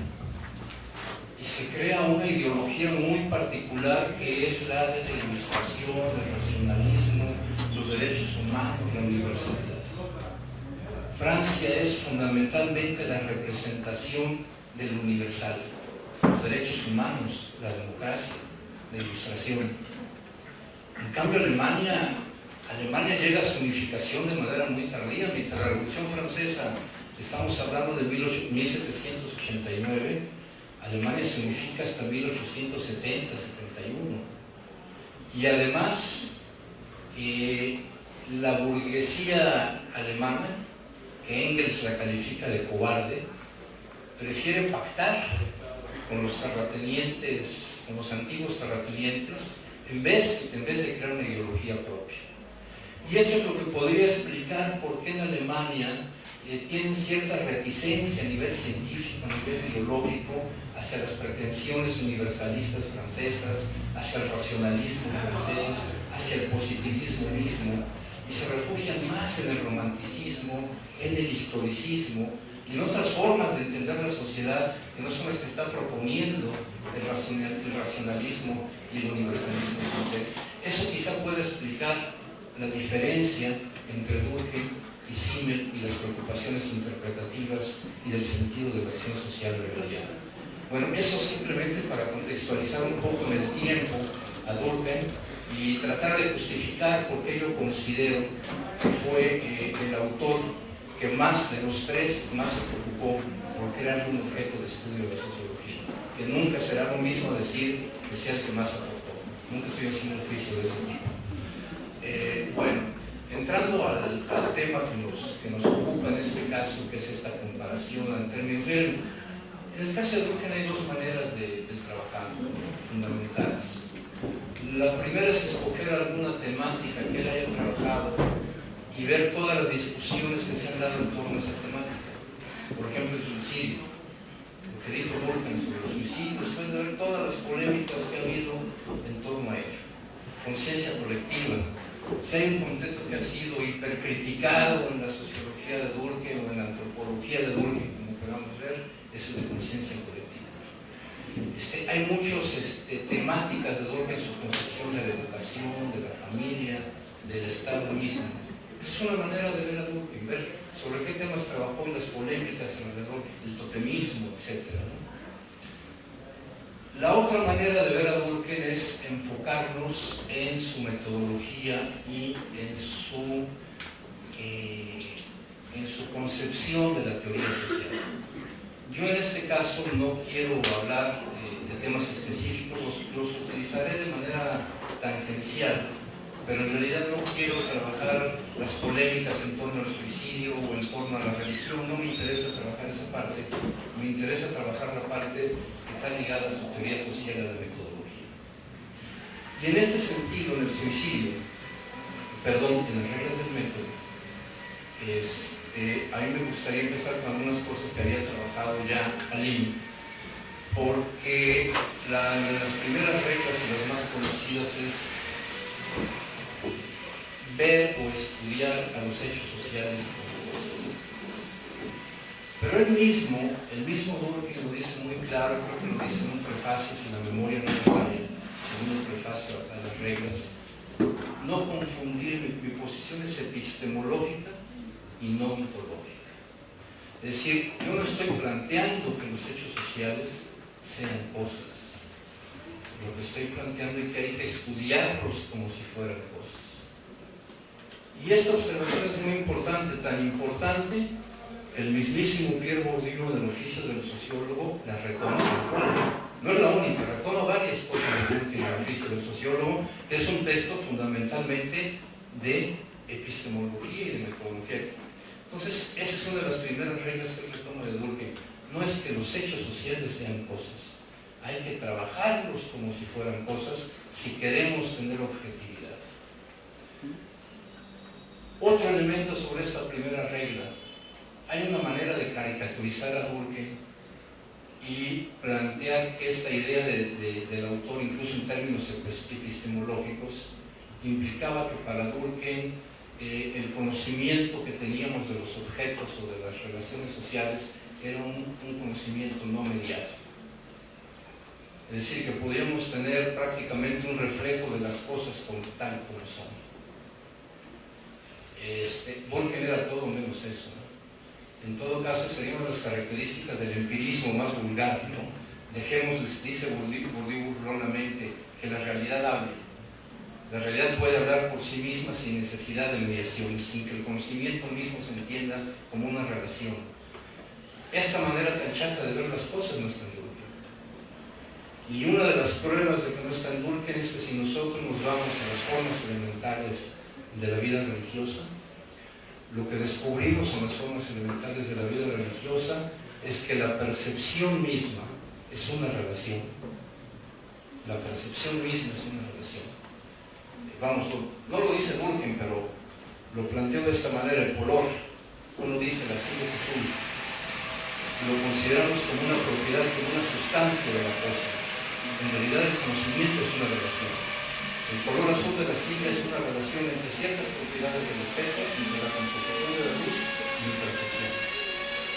Y se crea una ideología muy particular que es la de la ilustración, el racionalismo, los derechos humanos, la universalidad. Francia es fundamentalmente la representación del universal, los derechos humanos, la democracia, la ilustración. En cambio, Alemania llega a su unificación de manera muy tardía. Mientras la Revolución Francesa, estamos hablando de 1789, Alemania se unifica hasta 1870-71. Y además, la burguesía alemana, que Engels la califica de cobarde, prefiere pactar con los terratenientes, con los antiguos terratenientes, en vez de crear una ideología propia. Y esto es lo que podría explicar por qué en Alemania tienen cierta reticencia a nivel científico, a nivel ideológico, hacia las pretensiones universalistas francesas, hacia el racionalismo francés, hacia el positivismo mismo, y se refugian más en el romanticismo, en el historicismo y en otras formas de entender la sociedad que no son las que está proponiendo el racionalismo y el universalismo francés. Eso quizá puede explicar la diferencia entre Durkheim y Simmel y las preocupaciones interpretativas y del sentido de la acción social weberiana. Bueno, eso simplemente para contextualizar un poco en el tiempo a Durkheim y tratar de justificar por qué yo considero que fue el autor que más de los tres más se preocupó por crear un objeto de estudio de la sociología, que nunca será lo mismo decir que sea el que más aportó. Nunca estoy haciendo un juicio de ese tipo. Bueno, entrando al tema que nos ocupa en este caso, que es esta comparación en términos de... En el caso de Durkheim hay dos maneras de trabajar, ¿no?, fundamentales. La primera es escoger alguna temática que él haya trabajado y ver todas las discusiones que se han dado en torno a esa temática. Por ejemplo, el suicidio. Lo que dijo Durkheim sobre los suicidios, después de ver todas las polémicas que ha habido en torno a ello. Conciencia colectiva. Si hay un concepto que ha sido hipercriticado en la sociología de Durkheim o en la antropología de Durkheim, como podamos ver, es el de conciencia colectiva. Hay muchas temáticas de Durkheim en su concepción de la educación, de la familia, del Estado mismo. Esa es una manera de ver a Durkheim, ver sobre qué temas trabajó en las polémicas alrededor del totemismo, etc., ¿no? La otra manera de ver a Durkheim es enfocarnos en su metodología y en su concepción de la teoría social. Yo en este caso no quiero hablar de temas específicos, los utilizaré de manera tangencial, pero en realidad no quiero trabajar las polémicas en torno al suicidio o en torno a la religión. No me interesa trabajar esa parte, me interesa trabajar la parte que está ligada a su teoría social y a la metodología. Y en este sentido, en el suicidio, en las reglas del método, a mí me gustaría empezar con algunas cosas que había trabajado ya Aline, porque las primeras reglas y las más conocidas es ver o estudiar a los hechos sociales como cosas. Pero el mismo Durkheim lo dice muy claro, creo que lo dice en un prefacio, si la memoria no me falla, según el prefacio a las reglas, no confundir, mi posición es epistemológica y no mitológica. Es decir, yo no estoy planteando que los hechos sociales sean cosas. Lo que estoy planteando es que hay que estudiarlos como si fueran cosas. Y esta observación es muy importante, tan importante que el mismísimo Pierre Bourdieu, del oficio del sociólogo, la retoma. No es la única, retoma varias cosas en el oficio del sociólogo, que es un texto fundamentalmente de epistemología y de metodología. Entonces, esa es una de las primeras reglas que él retoma de Durkheim. No es que los hechos sociales sean cosas, hay que trabajarlos como si fueran cosas si queremos tener objetividad. Otro elemento sobre esta primera regla, hay una manera de caricaturizar a Durkheim y plantear que esta idea del autor, incluso en términos epistemológicos, implicaba que para Durkheim el conocimiento que teníamos de los objetos o de las relaciones sociales era un conocimiento no mediado. Es decir, que podíamos tener prácticamente un reflejo de las cosas tal como son. Durkheim era todo menos eso, ¿no? En todo caso, serían las características del empirismo más vulgar, ¿no? Dejemos, dice Bourdieu burlonamente, que la realidad hable. La realidad puede hablar por sí misma sin necesidad de mediación, sin que el conocimiento mismo se entienda como una relación. Esta manera tan chata de ver las cosas no está en Durkheim. Y una de las pruebas de que no está en Durkheim es que si nosotros nos vamos a las formas elementales de la vida religiosa, lo que descubrimos en las formas elementales de la vida religiosa es que la percepción misma es una relación. La percepción misma es una relación. Vamos, no lo dice Durkheim, pero lo planteo de esta manera. El color, uno dice la silla es azul, lo consideramos como una propiedad, como una sustancia de la cosa. En realidad el conocimiento es una relación. El color azul de la silla es una relación entre ciertas propiedades del objeto, entre la composición de la luz y mi percepción.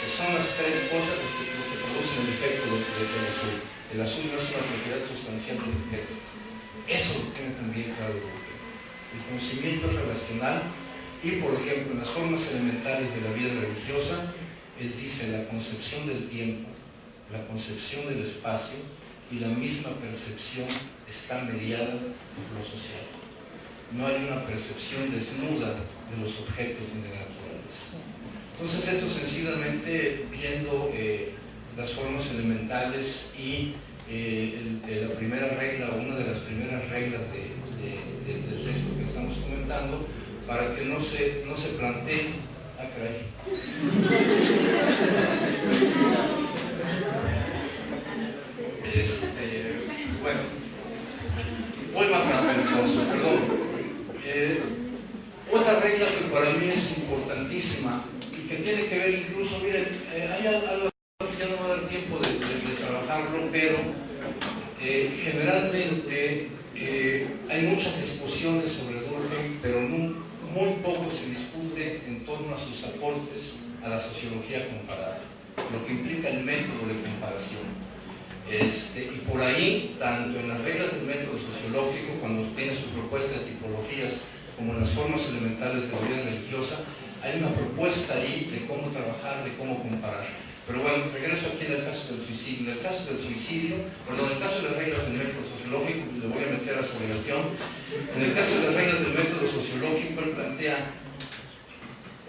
Son las tres cosas lo que producen el efecto del azul. El azul no es una propiedad sustancial del objeto. Eso lo tiene también claro Durkheim. El conocimiento es relacional y, por ejemplo, en las formas elementales de la vida religiosa, él dice la concepción del tiempo, la concepción del espacio y la misma percepción está mediada por lo social. No hay una percepción desnuda de los objetos ni de la naturaleza. Entonces, esto sencillamente viendo las formas elementales y la primera regla, o una de las primeras reglas del texto que estamos comentando, para que no se plantee. Ah, caray. Bueno, voy más rápido entonces, perdón. Otra regla que para mí es importantísima y que tiene que ver incluso, miren, hay algo que ya no me va a dar tiempo de trabajarlo, pero generalmente hay muchas discusiones sobre Durkheim, pero muy poco se discute en torno a sus aportes a la sociología comparada, lo que implica el método de comparación. Y por ahí, tanto en las reglas del método sociológico, cuando tiene su propuesta de tipologías, como en las formas elementales de la vida religiosa, hay una propuesta ahí de cómo trabajar, de cómo comparar. Pero bueno, regreso aquí en el caso del suicidio. En el caso del suicidio, perdón, en el caso de las reglas del método sociológico, pues le voy a meter a su obligación. En el caso de las reglas del método sociológico, él plantea: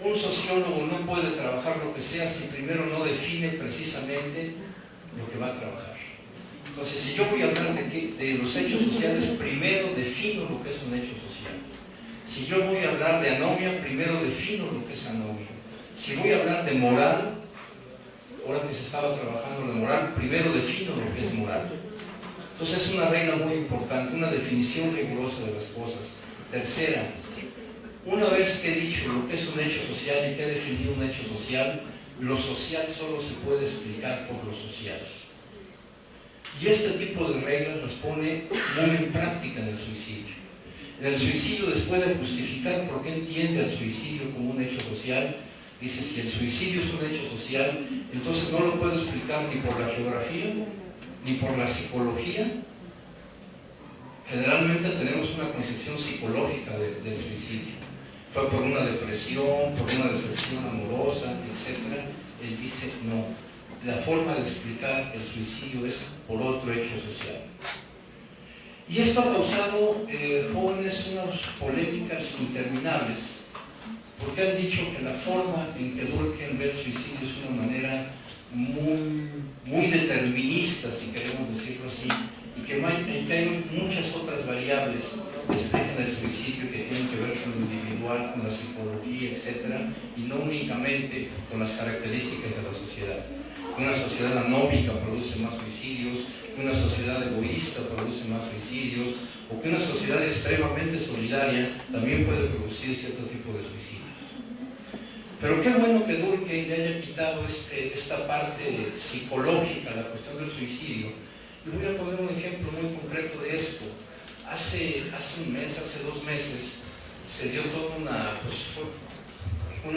un sociólogo no puede trabajar lo que sea si primero no define precisamente lo que va a trabajar. Entonces, si yo voy a hablar de los hechos sociales, primero defino lo que es un hecho social. Si yo voy a hablar de anomia, primero defino lo que es anomia. Si voy a hablar de moral, ahora que se estaba trabajando la moral, primero defino lo que es moral. Entonces es una regla muy importante, una definición rigurosa de las cosas. Tercera, una vez que he dicho lo que es un hecho social y que he definido un hecho social, lo social solo se puede explicar por lo social. Y este tipo de reglas las pone muy en práctica en el suicidio. En el suicidio, después de justificar por qué entiende al suicidio como un hecho social, dice: si el suicidio es un hecho social, entonces no lo puedo explicar ni por la geografía, ni por la psicología. Generalmente tenemos una concepción psicológica del suicidio. Fue por una depresión, por una decepción amorosa, etc. Él dice: no, la forma de explicar el suicidio es por otro hecho social. Y esto ha causado, jóvenes, unas polémicas interminables, porque han dicho que la forma en que Durkheim ve el suicidio es una manera muy determinista, si queremos decirlo así, y que hay muchas otras variables que explican el suicidio que tienen que ver con lo individual, con la psicología, etc., y no únicamente con las características de la sociedad. Que una sociedad anómica produce más suicidios, que una sociedad egoísta produce más suicidios, o que una sociedad extremadamente solidaria también puede producir cierto tipo de suicidios. Pero qué bueno que Durkheim le haya quitado esta parte psicológica, la cuestión del suicidio. Y voy a poner un ejemplo muy concreto de esto. Hace un mes, hace 2 meses, se dio toda una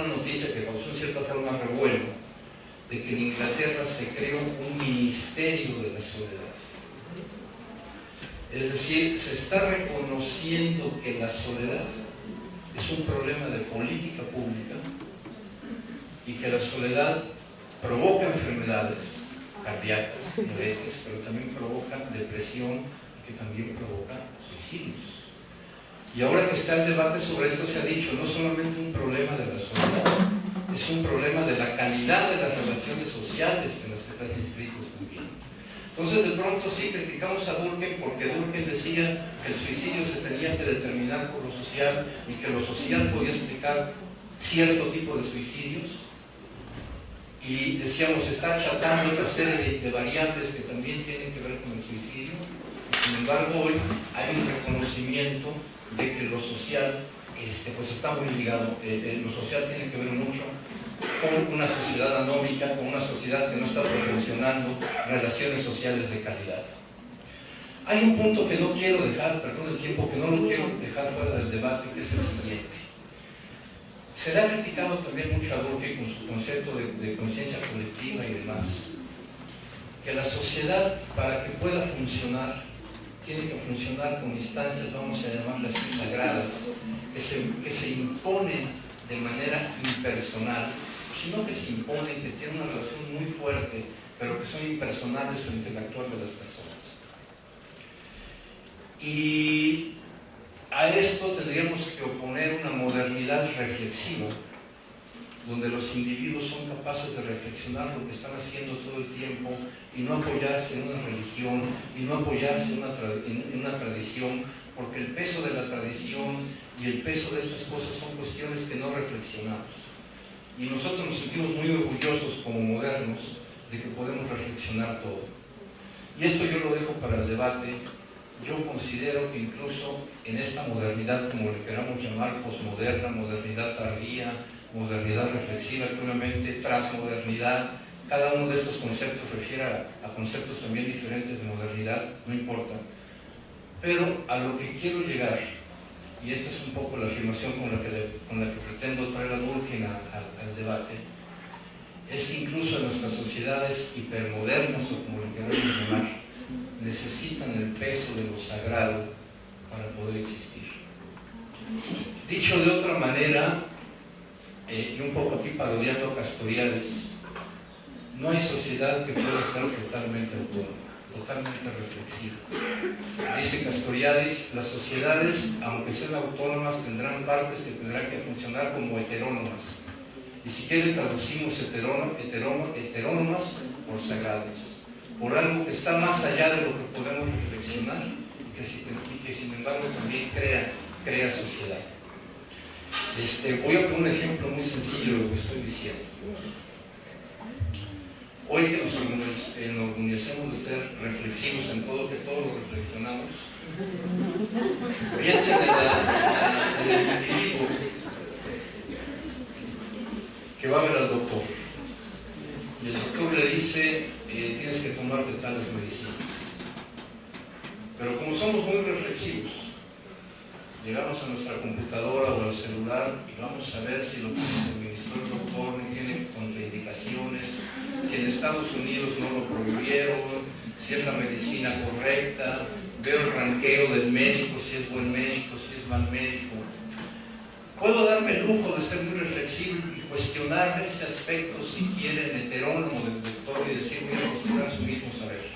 noticia que causó en cierta forma revuelo, de que en Inglaterra se creó un ministerio de la soledad. Es decir, se está reconociendo que la soledad es un problema de política pública y que la soledad provoca enfermedades cardíacas, diabetes, pero también provoca depresión y que también provoca suicidios. Y ahora que está el debate sobre esto, se ha dicho, no solamente un problema de la soledad, es un problema de la calidad de las relaciones sociales en las que estás inscritos también. Entonces, de pronto sí criticamos a Durkheim porque Durkheim decía que el suicidio se tenía que determinar por lo social y que lo social podía explicar cierto tipo de suicidios. Y decíamos, está achatando otra serie de variables que también tienen que ver con el suicidio. Sin embargo, hoy hay un reconocimiento de que lo social pues está muy ligado. Lo social tiene que ver mucho con una sociedad anómica, con una sociedad que no está proporcionando relaciones sociales de calidad. Hay un punto que no quiero dejar, perdón el tiempo, que no lo quiero dejar fuera del debate, que es el siguiente. Se le ha criticado también mucho a Durkheim con su concepto de conciencia colectiva y demás, que la sociedad, para que pueda funcionar, tiene que funcionar con instancias, vamos a llamarlas así, sagradas, que se imponen de manera impersonal, sino que se imponen, que tienen una relación muy fuerte, pero que son impersonales frente al actuar de las personas. Y a esto tendríamos que oponer una modernidad reflexiva, donde los individuos son capaces de reflexionar lo que están haciendo todo el tiempo y no apoyarse en una religión y no apoyarse en una tradición, porque el peso de la tradición y el peso de estas cosas son cuestiones que no reflexionamos. Y nosotros nos sentimos muy orgullosos como modernos de que podemos reflexionar todo. Y esto yo lo dejo para el debate. Yo considero que incluso en esta modernidad, como le queramos llamar, posmoderna, modernidad tardía, modernidad reflexiva, actualmente transmodernidad, cada uno de estos conceptos refiere a conceptos también diferentes de modernidad, no importa. Pero a lo que quiero llegar, y esta es un poco la afirmación con la que pretendo traer a Durkheim al debate, es que incluso en nuestras sociedades hipermodernas, o como le queramos llamar, necesitan el peso de lo sagrado para poder existir. Dicho de otra manera, y un poco aquí parodiando a Castoriadis, no hay sociedad que pueda ser totalmente autónoma, totalmente reflexiva. Dice Castoriadis, las sociedades, aunque sean autónomas, tendrán partes que tendrán que funcionar como heterónomas. Y si quieren traducimos heterónomas por sagradas, por algo que está más allá de lo que podemos reflexionar y que sin embargo también crea sociedad. Voy a poner un ejemplo muy sencillo de lo que estoy diciendo. Hoy que nos enorgullecemos de ser reflexivos en todo, que todo lo reflexionamos, piensen en el individuo que va a ver al doctor. Y el doctor le dice, tienes que tomarte tales medicinas. Pero como somos muy reflexivos, llegamos a nuestra computadora o al celular y vamos a ver si lo que nos administró el doctor no tiene contraindicaciones, si en Estados Unidos no lo prohibieron, si es la medicina correcta, veo el ranqueo del médico, si es buen médico, si es mal médico. Puedo darme el lujo de ser muy reflexivo y cuestionar ese aspecto, si quieren, heterónomo del doctor y decir, voy a postular su mismo saber.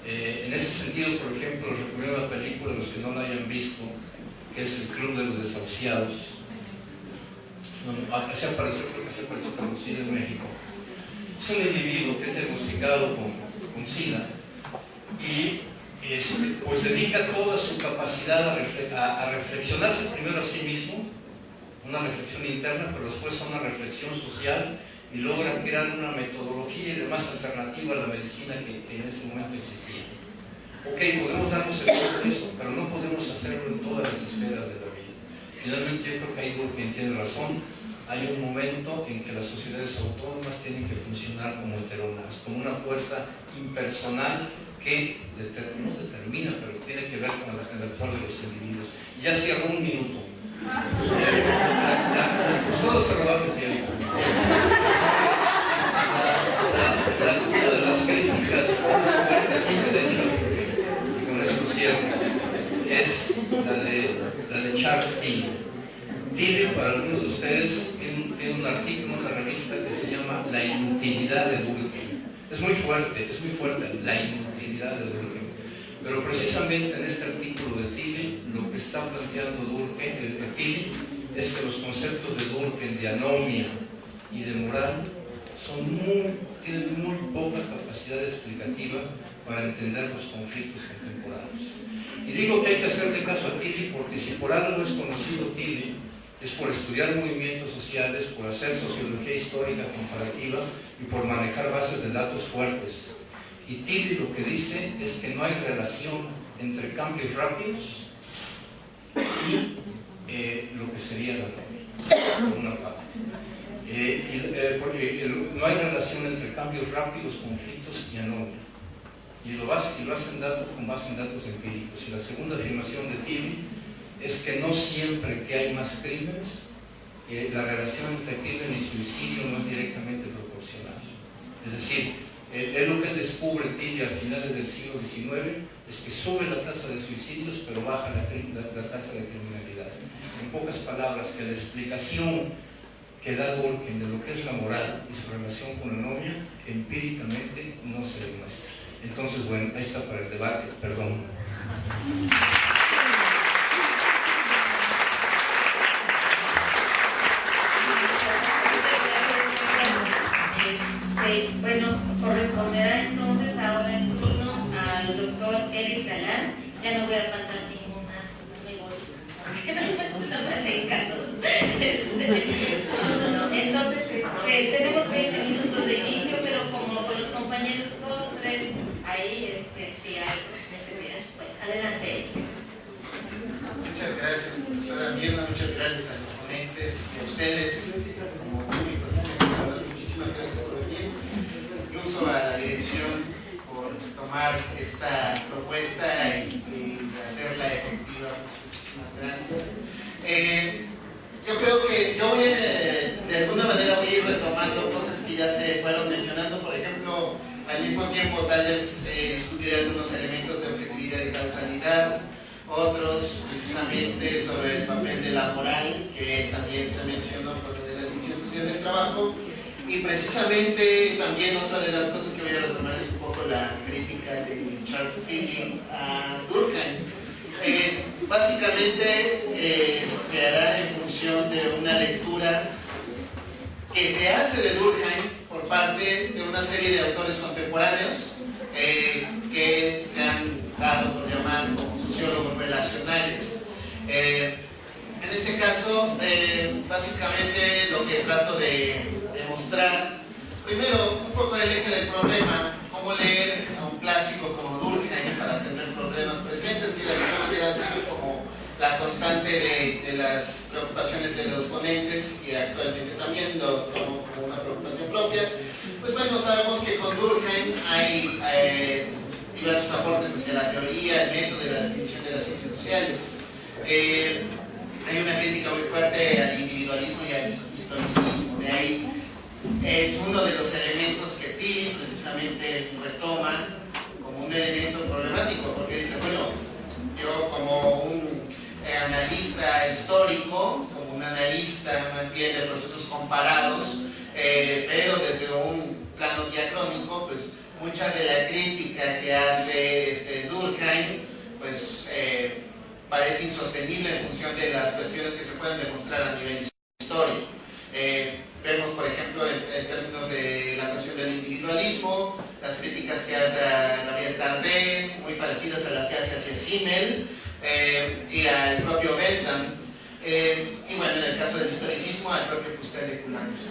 En ese sentido, por ejemplo, les recomiendo una película, los que no la hayan visto, que es El Club de los Desahuciados. Se apareció traducida en México. Es un individuo que es diagnosticado con SIDA y pues dedica toda su capacidad a reflexionarse primero a sí mismo, una reflexión interna, pero después a una reflexión social, y logra crear una metodología y demás alternativa a la medicina que en ese momento existía. Ok, podemos darnos el gusto de eso, pero no podemos hacerlo en todas las esferas de la vida. Finalmente yo creo que hay quien tiene razón. Hay un momento en que las sociedades autónomas tienen que funcionar como heterónomas, como una fuerza impersonal que no determina, pero tiene que ver con el actuar de los individuos. Ya cierro un minuto. Pues todo se roba el tiempo. Una de las críticas más fuertes que se le ha hecho, y con esto cierro, es la de Charles Tilly. Tilly, para algunos de ustedes, tiene un artículo en una revista que se llama La inutilidad de Durkheim. Es muy fuerte, la inutilidad de Durkheim. Pero precisamente en este artículo de Tilly, lo que está planteando Tilly es que los conceptos de Durkheim, de anomia y de moral, tienen muy poca capacidad explicativa para entender los conflictos contemporáneos. Y digo que hay que hacerle caso a Tilly porque si por algo no es conocido Tilly, es por estudiar movimientos sociales, por hacer sociología histórica comparativa y por manejar bases de datos fuertes. Y Tilly lo que dice es que no hay relación entre cambios rápidos y lo que sería la anomia, por una parte. No hay relación entre cambios rápidos, conflictos y anomia. Y lo hacen con base en datos empíricos. Y la segunda afirmación de Tilly es que no siempre que hay más crímenes, la relación entre crimen y suicidio no es directamente proporcional. Es decir, lo que descubre Tilly a finales del siglo XIX es que sube la tasa de suicidios, pero baja la tasa de criminalidad. En pocas palabras, que la explicación que da Durkheim de lo que es la moral y su relación con la anomia, empíricamente no se demuestra. Entonces, bueno, ahí está para el debate, perdón. Bueno, corresponderá entonces ahora en turno al doctor Eric Galán. Ya no voy a pasar ninguna, no me voy, porque no me hacen caso. Entonces, tenemos 20 minutos de inicio, pero como con los compañeros 2, 3, ahí sí hay necesidad. Bueno, adelante. Muchas gracias, profesora Mirna, muchas gracias a los ponentes y a ustedes como públicos. Muchísimas gracias por venir, incluso a la dirección por tomar esta propuesta y hacerla efectiva. Pues, muchísimas gracias. Yo creo que yo voy de alguna manera voy a ir retomando cosas que ya se fueron mencionando. Por ejemplo, al mismo tiempo tal vez discutir algunos elementos de objetividad y causalidad, otros precisamente sobre el papel de la moral, que también se mencionó por lo de la división social del trabajo, y precisamente también otra de las cosas que voy a retomar es un poco la crítica de Charles Tilly a Durkheim. Básicamente se hará en función de una lectura que se hace de Durkheim por parte de una serie de autores contemporáneos que se han dado por llamar como sociólogos relacionales. En este caso, básicamente lo que trato de mostrar, primero, un poco el eje del problema, cómo leer a un clásico como Durkheim para tener problemas presentes, que ha sido como la constante de las preocupaciones de los ponentes y actualmente también lo tomo como una preocupación propia. Pues bueno, sabemos que con Durkheim hay diversos aportes hacia la teoría, el método y la definición de las ciencias sociales. Hay una crítica muy fuerte al individualismo y al historicismo. De ahí es uno de los elementos que Tilly precisamente retoma como un elemento problemático, porque dice, bueno, yo como un analista histórico, como un analista más bien de procesos comparados, pero desde un plano diacrónico, pues mucha de la crítica que hace Durkheim, pues parece insostenible en función de las cuestiones que se pueden demostrar a nivel histórico. Vemos, por ejemplo, en términos de la cuestión del individualismo, las críticas que hace a Gabriel Tardet, muy parecidas a las que hace hacia Simmel y al propio Bentham, y bueno, en el caso del historicismo, al propio Fustel de Coulanges.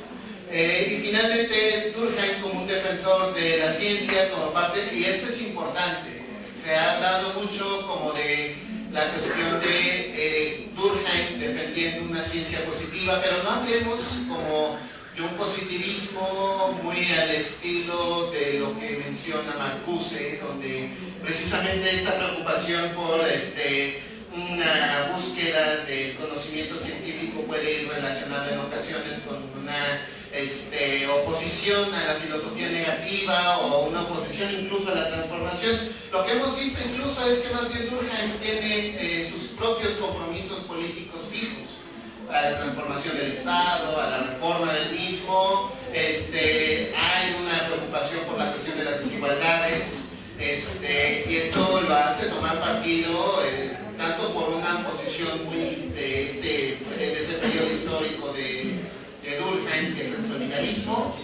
Y finalmente, Durkheim como un defensor de la ciencia como parte, y esto es importante, se ha hablado mucho como de la cuestión de Durkheim defendiendo una ciencia positiva, pero no hablemos como de un positivismo muy al estilo de lo que menciona Marcuse, donde precisamente esta preocupación por una búsqueda del conocimiento científico puede ir relacionada en ocasiones con una oposición a la filosofía negativa o una oposición incluso a la transformación. Lo que hemos visto incluso es que más bien Durkheim tiene sus propios compromisos políticos fijos a la transformación del Estado, a la reforma del mismo. Hay una preocupación por la cuestión de las desigualdades, y esto lo hace tomar partido tanto por una posición muy de ese periodo histórico de Durkheim, que es el solidarismo,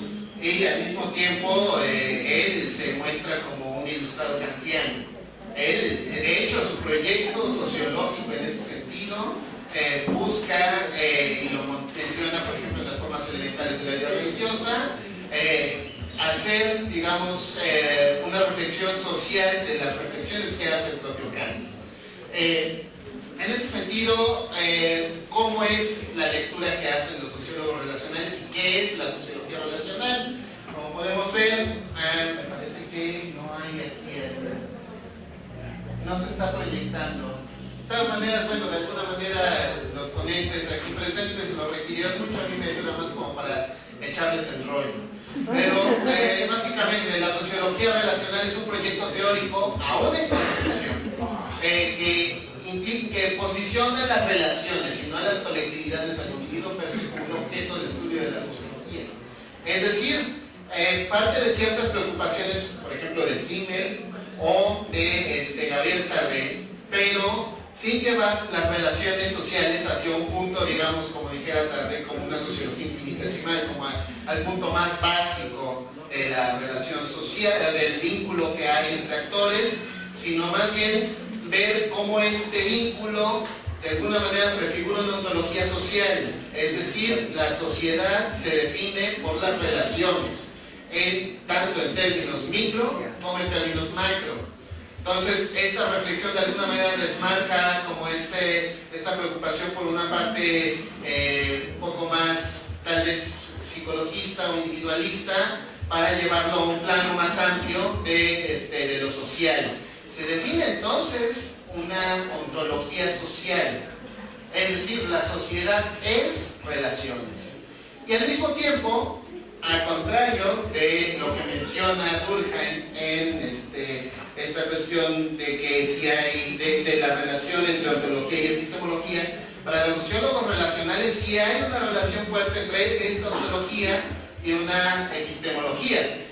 y al mismo tiempo él se muestra como un ilustrado kantiano. Él, de hecho, su proyecto sociológico en ese sentido busca, y lo menciona por ejemplo en las formas elementales de la idea religiosa, hacer, digamos, una reflexión social de las reflexiones que hace el propio Kant. En ese sentido, ¿cómo es la lectura que hacen los sociólogos relacionales y qué es la sociología relacional? Como podemos ver, me parece que no hay aquí, no se está proyectando. De todas maneras, bueno, de alguna manera los ponentes aquí presentes lo requirieron mucho, a mí me ayuda más como para echarles el rollo. Pero básicamente la sociología relacional es un proyecto teórico, aún en construcción, que posiciona las relaciones y no a las colectividades al individuo per se como un objeto de estudio de la sociología. Es decir, parte de ciertas preocupaciones, por ejemplo, de Simmel o de Gabriel Tarde, pero sin llevar las relaciones sociales hacia un punto, digamos, como dijera Tarde, como una sociología infinitesimal, como al punto más básico de la relación social, del vínculo que hay entre actores, sino más bien ver cómo este vínculo de alguna manera prefigura una ontología social, es decir, la sociedad se define por las relaciones, tanto en términos micro como en términos macro. Entonces, esta reflexión de alguna manera desmarca como esta preocupación por una parte un poco más, tal vez, psicologista o individualista, para llevarlo a un plano más amplio de lo social. Se define entonces una ontología social, es decir, la sociedad es relaciones. Y al mismo tiempo, al contrario de lo que menciona Durkheim en esta cuestión de que si hay de la relación entre ontología y epistemología, para los sociólogos relacionales sí hay una relación fuerte entre esta ontología y una epistemología.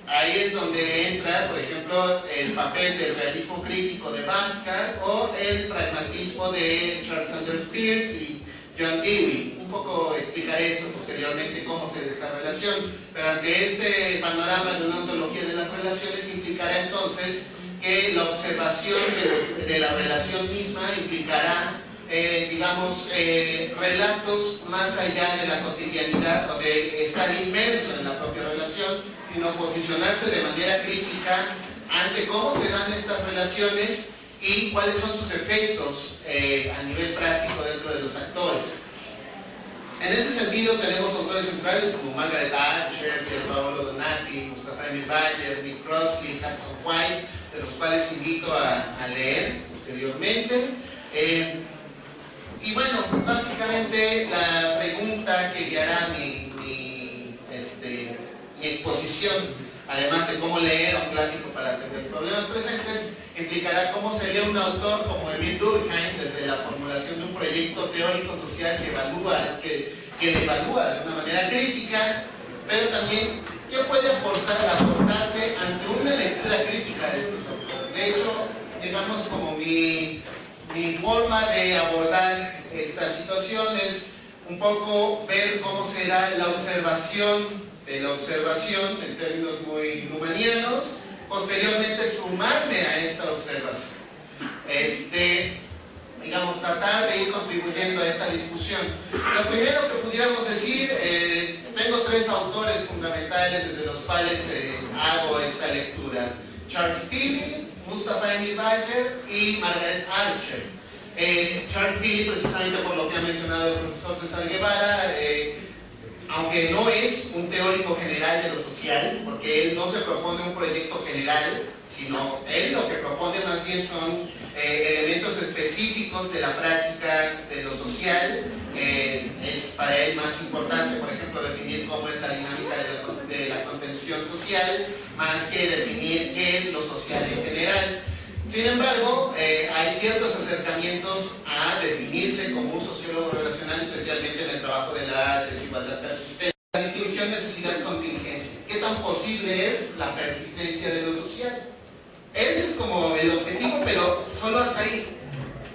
Ahí es donde entra, por ejemplo, el papel del realismo crítico de Bhaskar o el pragmatismo de Charles Sanders Peirce y John Dewey. Un poco explicaré esto posteriormente, cómo se da esta relación, pero ante este panorama de una ontología de las relaciones implicará entonces que la observación de la relación misma implicará, digamos, relatos más allá de la cotidianidad o de estar inmerso en la propia relación, sino posicionarse de manera crítica ante cómo se dan estas relaciones y cuáles son sus efectos a nivel práctico dentro de los actores. En ese sentido tenemos autores centrales como Margaret Archer, Paolo Donati, Mustafa Emil Bayer, Nick Crossley, Jackson White, de los cuales invito a leer posteriormente. Y bueno, básicamente la pregunta que guiará mi exposición, además de cómo leer a un clásico para entender problemas presentes, implicará cómo sería un autor como Emil Durkheim desde la formulación de un proyecto teórico social que evalúa de una manera crítica, pero también qué puede aportarse ante una lectura crítica de estos autores. De hecho, digamos, como mi forma de abordar esta situación es un poco ver cómo se da la observación de la observación en términos muy humanianos, posteriormente sumarme a esta observación. Digamos, tratar de ir contribuyendo a esta discusión. Lo primero que pudiéramos decir, tengo tres autores fundamentales desde los cuales hago esta lectura: Charles Tilly, Mustafa Emil Bayer y Margaret Archer. Charles Tilly, precisamente por lo que ha mencionado el profesor César Guevara, aunque no es un teórico general de lo social, porque él no se propone un proyecto general, sino él lo que propone más bien son elementos específicos de la práctica de lo social. Es para él más importante, por ejemplo, definir cómo es la dinámica de la contención social, más que definir qué es lo social en general. Sin embargo, hay ciertos acercamientos a definirse como un sociólogo relacional, especialmente en el trabajo de la desigualdad persistente. La distinción necesidad-contingencia. ¿Qué tan posible es la persistencia de lo social? Ese es como el objetivo, pero solo hasta ahí.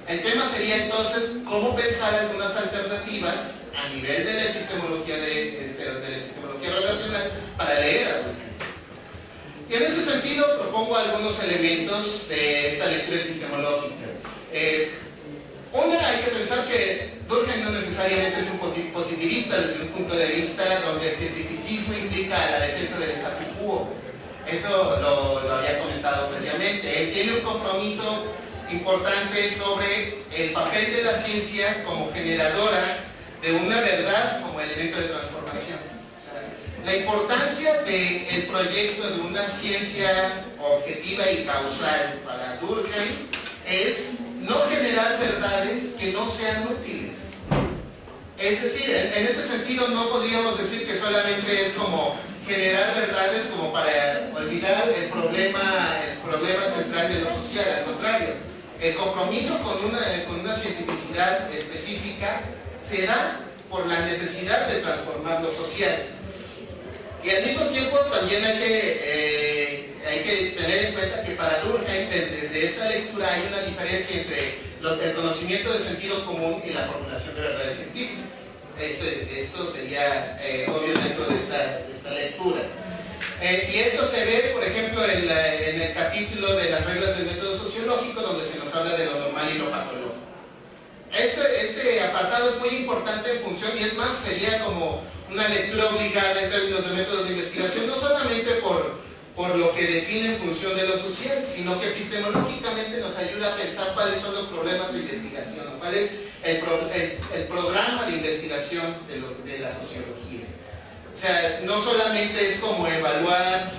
El tema sería entonces cómo pensar algunas alternativas a nivel de la epistemología, de la epistemología relacional para leer a Durkheim. Y en ese sentido propongo algunos elementos de esta lectura epistemológica. Una, hay que pensar que Durkheim no necesariamente es un positivista desde un punto de vista donde el cientificismo implica la defensa del statu quo. Eso lo había comentado previamente. Él tiene un compromiso importante sobre el papel de la ciencia como generadora de una verdad como elemento de transformación. La importancia del proyecto de una ciencia objetiva y causal para Durkheim es no generar verdades que no sean útiles. Es decir, en ese sentido no podríamos decir que solamente es como generar verdades como para olvidar el problema central de lo social. Al contrario, el compromiso con una cientificidad específica se da por la necesidad de transformar lo social. Y al mismo tiempo también hay que tener en cuenta que para Durkheim, desde esta lectura, hay una diferencia entre el conocimiento de sentido común y la formulación de verdades científicas. Esto sería obvio dentro de esta lectura. Y esto se ve, por ejemplo, en el capítulo de las reglas del método sociológico, donde se nos habla de lo normal y lo patológico. Este apartado es muy importante en función, y es más, sería como una lectura obligada en términos de métodos de investigación, no solamente por lo que define en función de lo social, sino que epistemológicamente nos ayuda a pensar cuáles son los problemas de investigación, cuál es el programa de investigación de la sociología. O sea, no solamente es como evaluar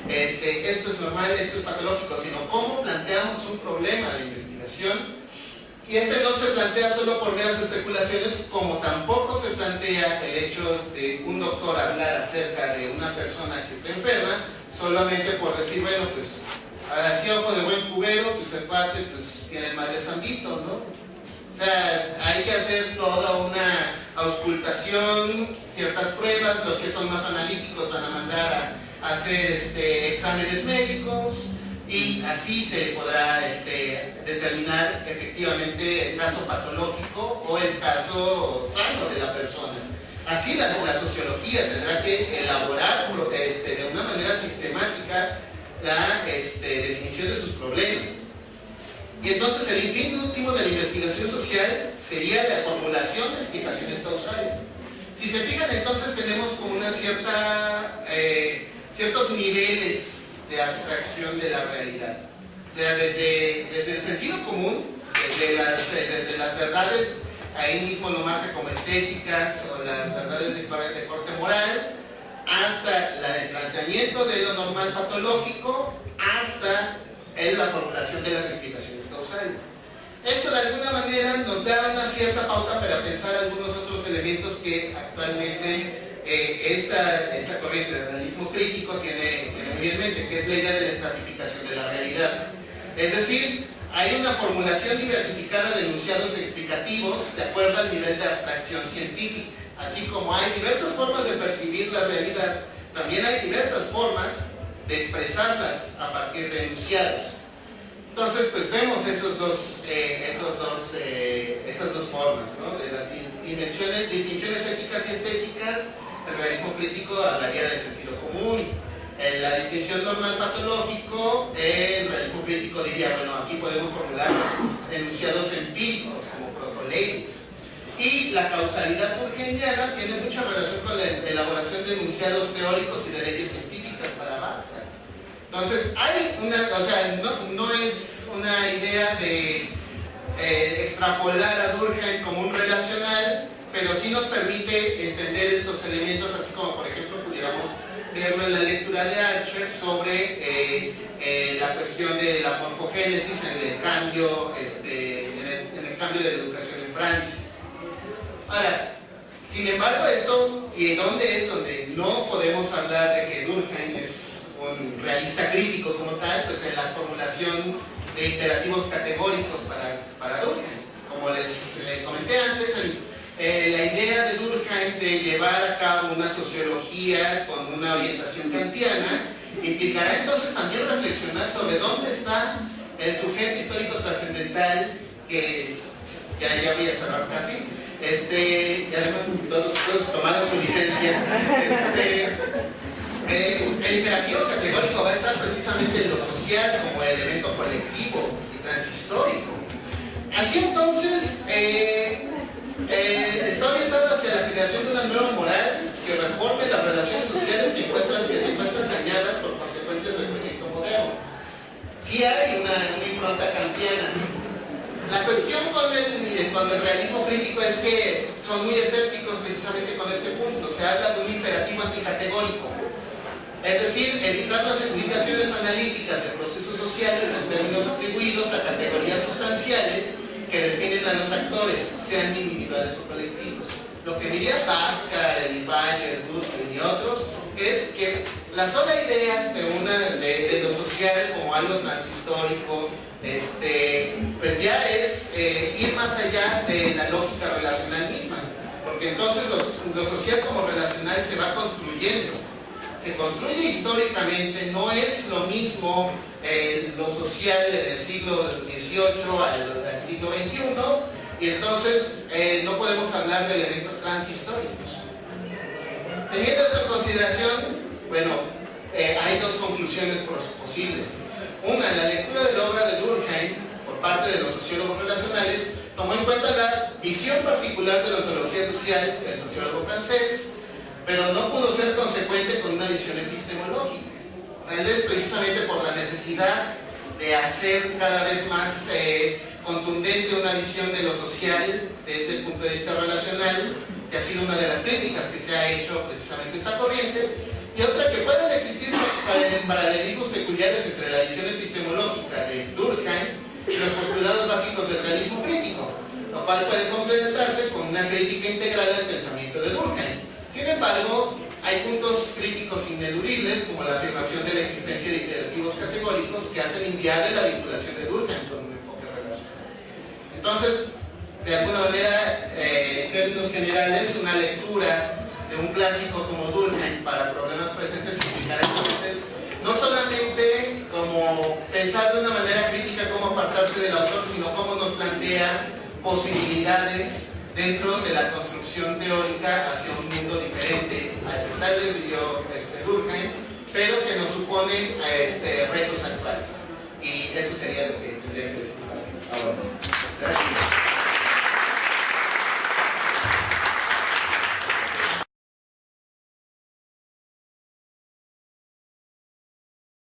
esto es normal, esto es patológico, sino cómo planteamos un problema de investigación. Y no se plantea solo por meras especulaciones, como tampoco se plantea el hecho de un doctor hablar acerca de una persona que está enferma, solamente por decir, bueno, pues, así ojo de buen cubero, pues el cuate pues, tiene el mal de San Vito, ¿no? O sea, hay que hacer toda una auscultación, ciertas pruebas, los que son más analíticos van a mandar a hacer exámenes médicos, y así se podrá determinar efectivamente el caso patológico o el caso sano de la persona. Así la sociología tendrá que elaborar de una manera sistemática la definición de sus problemas. Y entonces el fin último de la investigación social sería la formulación de explicaciones causales. Si se fijan, entonces tenemos como una ciertos niveles de abstracción de la realidad. O sea, desde el sentido común, desde las verdades, ahí mismo lo marca como estéticas o las verdades de corte moral, hasta el planteamiento de lo normal patológico, hasta la formulación de las explicaciones causales. Esto de alguna manera nos da una cierta pauta para pensar algunos otros elementos que actualmente esta corriente del realismo crítico tiene muy en mente, que es la idea de la estratificación de la realidad. Es decir, hay una formulación diversificada de enunciados explicativos de acuerdo al nivel de abstracción científica. Así como hay diversas formas de percibir la realidad, también hay diversas formas de expresarlas a partir de enunciados. Entonces, pues vemos esas dos formas, ¿no? De las distinciones éticas y estéticas. El realismo crítico hablaría del sentido común. La distinción normal patológico, el realismo crítico diría, bueno, aquí podemos formular enunciados empíricos como protoleyes. Y la causalidad durkheimiana tiene mucha relación con la elaboración de enunciados teóricos y de leyes científicas para Bhaskar. Entonces, no es una idea de extrapolar a Durkheim como un relacional, pero sí sí nos permite entender estos elementos, así como por ejemplo pudiéramos verlo en la lectura de Archer sobre la cuestión de la morfogénesis en el cambio, en el cambio de la educación en Francia. Ahora, sin embargo, esto, ¿y dónde es donde no podemos hablar de que Durkheim es un realista crítico como tal? Pues en la formulación de imperativos categóricos para Durkheim. Como les comenté antes, la idea de Durkheim de llevar a cabo una sociología con una orientación kantiana implicará entonces también reflexionar sobre dónde está el sujeto histórico trascendental, que ya voy a cerrar casi, y además todos tomaron su licencia. El imperativo categórico va a estar precisamente en lo social como elemento colectivo y transhistórico. Así entonces, está orientado hacia la creación de una nueva moral que reforme las relaciones sociales que se encuentran dañadas por consecuencias del proyecto moderno. Sí hay una impronta kantiana. La cuestión con el realismo crítico es que son muy escépticos precisamente con este punto. Se habla de un imperativo anticategórico. Es decir, evitar las explicaciones analíticas de procesos sociales en términos atribuidos a categorías sustanciales que definen a los actores, sean individuales o colectivos. Lo que diría Pascal, Bayer, Durkheim y otros es que la sola idea de lo social como algo transhistórico, pues ya es ir más allá de la lógica relacional misma, porque entonces lo social como relacional se va construyendo. Se construye históricamente, no es lo mismo lo social en el siglo XVIII al siglo XXI, y entonces no podemos hablar de elementos transhistóricos. Teniendo esto en consideración, bueno, hay dos conclusiones posibles. Una, la lectura de la obra de Durkheim por parte de los sociólogos relacionales tomó en cuenta la visión particular de la ontología social del sociólogo francés, pero no pudo ser consecuente con una visión epistemológica. Tal vez precisamente por la necesidad de hacer cada vez más contundente una visión de lo social desde el punto de vista relacional, que ha sido una de las críticas que se ha hecho precisamente esta corriente, y otra, que pueden existir paralelismos peculiares entre la visión epistemológica de Durkheim y los postulados básicos del realismo crítico, lo cual puede complementarse con una crítica integral del pensamiento de Durkheim. Sin embargo, hay puntos críticos ineludibles, como la afirmación de la existencia de imperativos categóricos que hacen inviable la vinculación de Durkheim con un enfoque relacional. Entonces, de alguna manera, en términos generales, una lectura de un clásico como Durkheim para problemas presentes implicará entonces no solamente como pensar de una manera crítica cómo apartarse del autor, sino cómo nos plantea posibilidades dentro de la construcción teórica hacia un mundo diferente al que tal vez vivió Durkheim, pero que nos supone retos actuales. Y eso sería lo que tendría que decir. Gracias.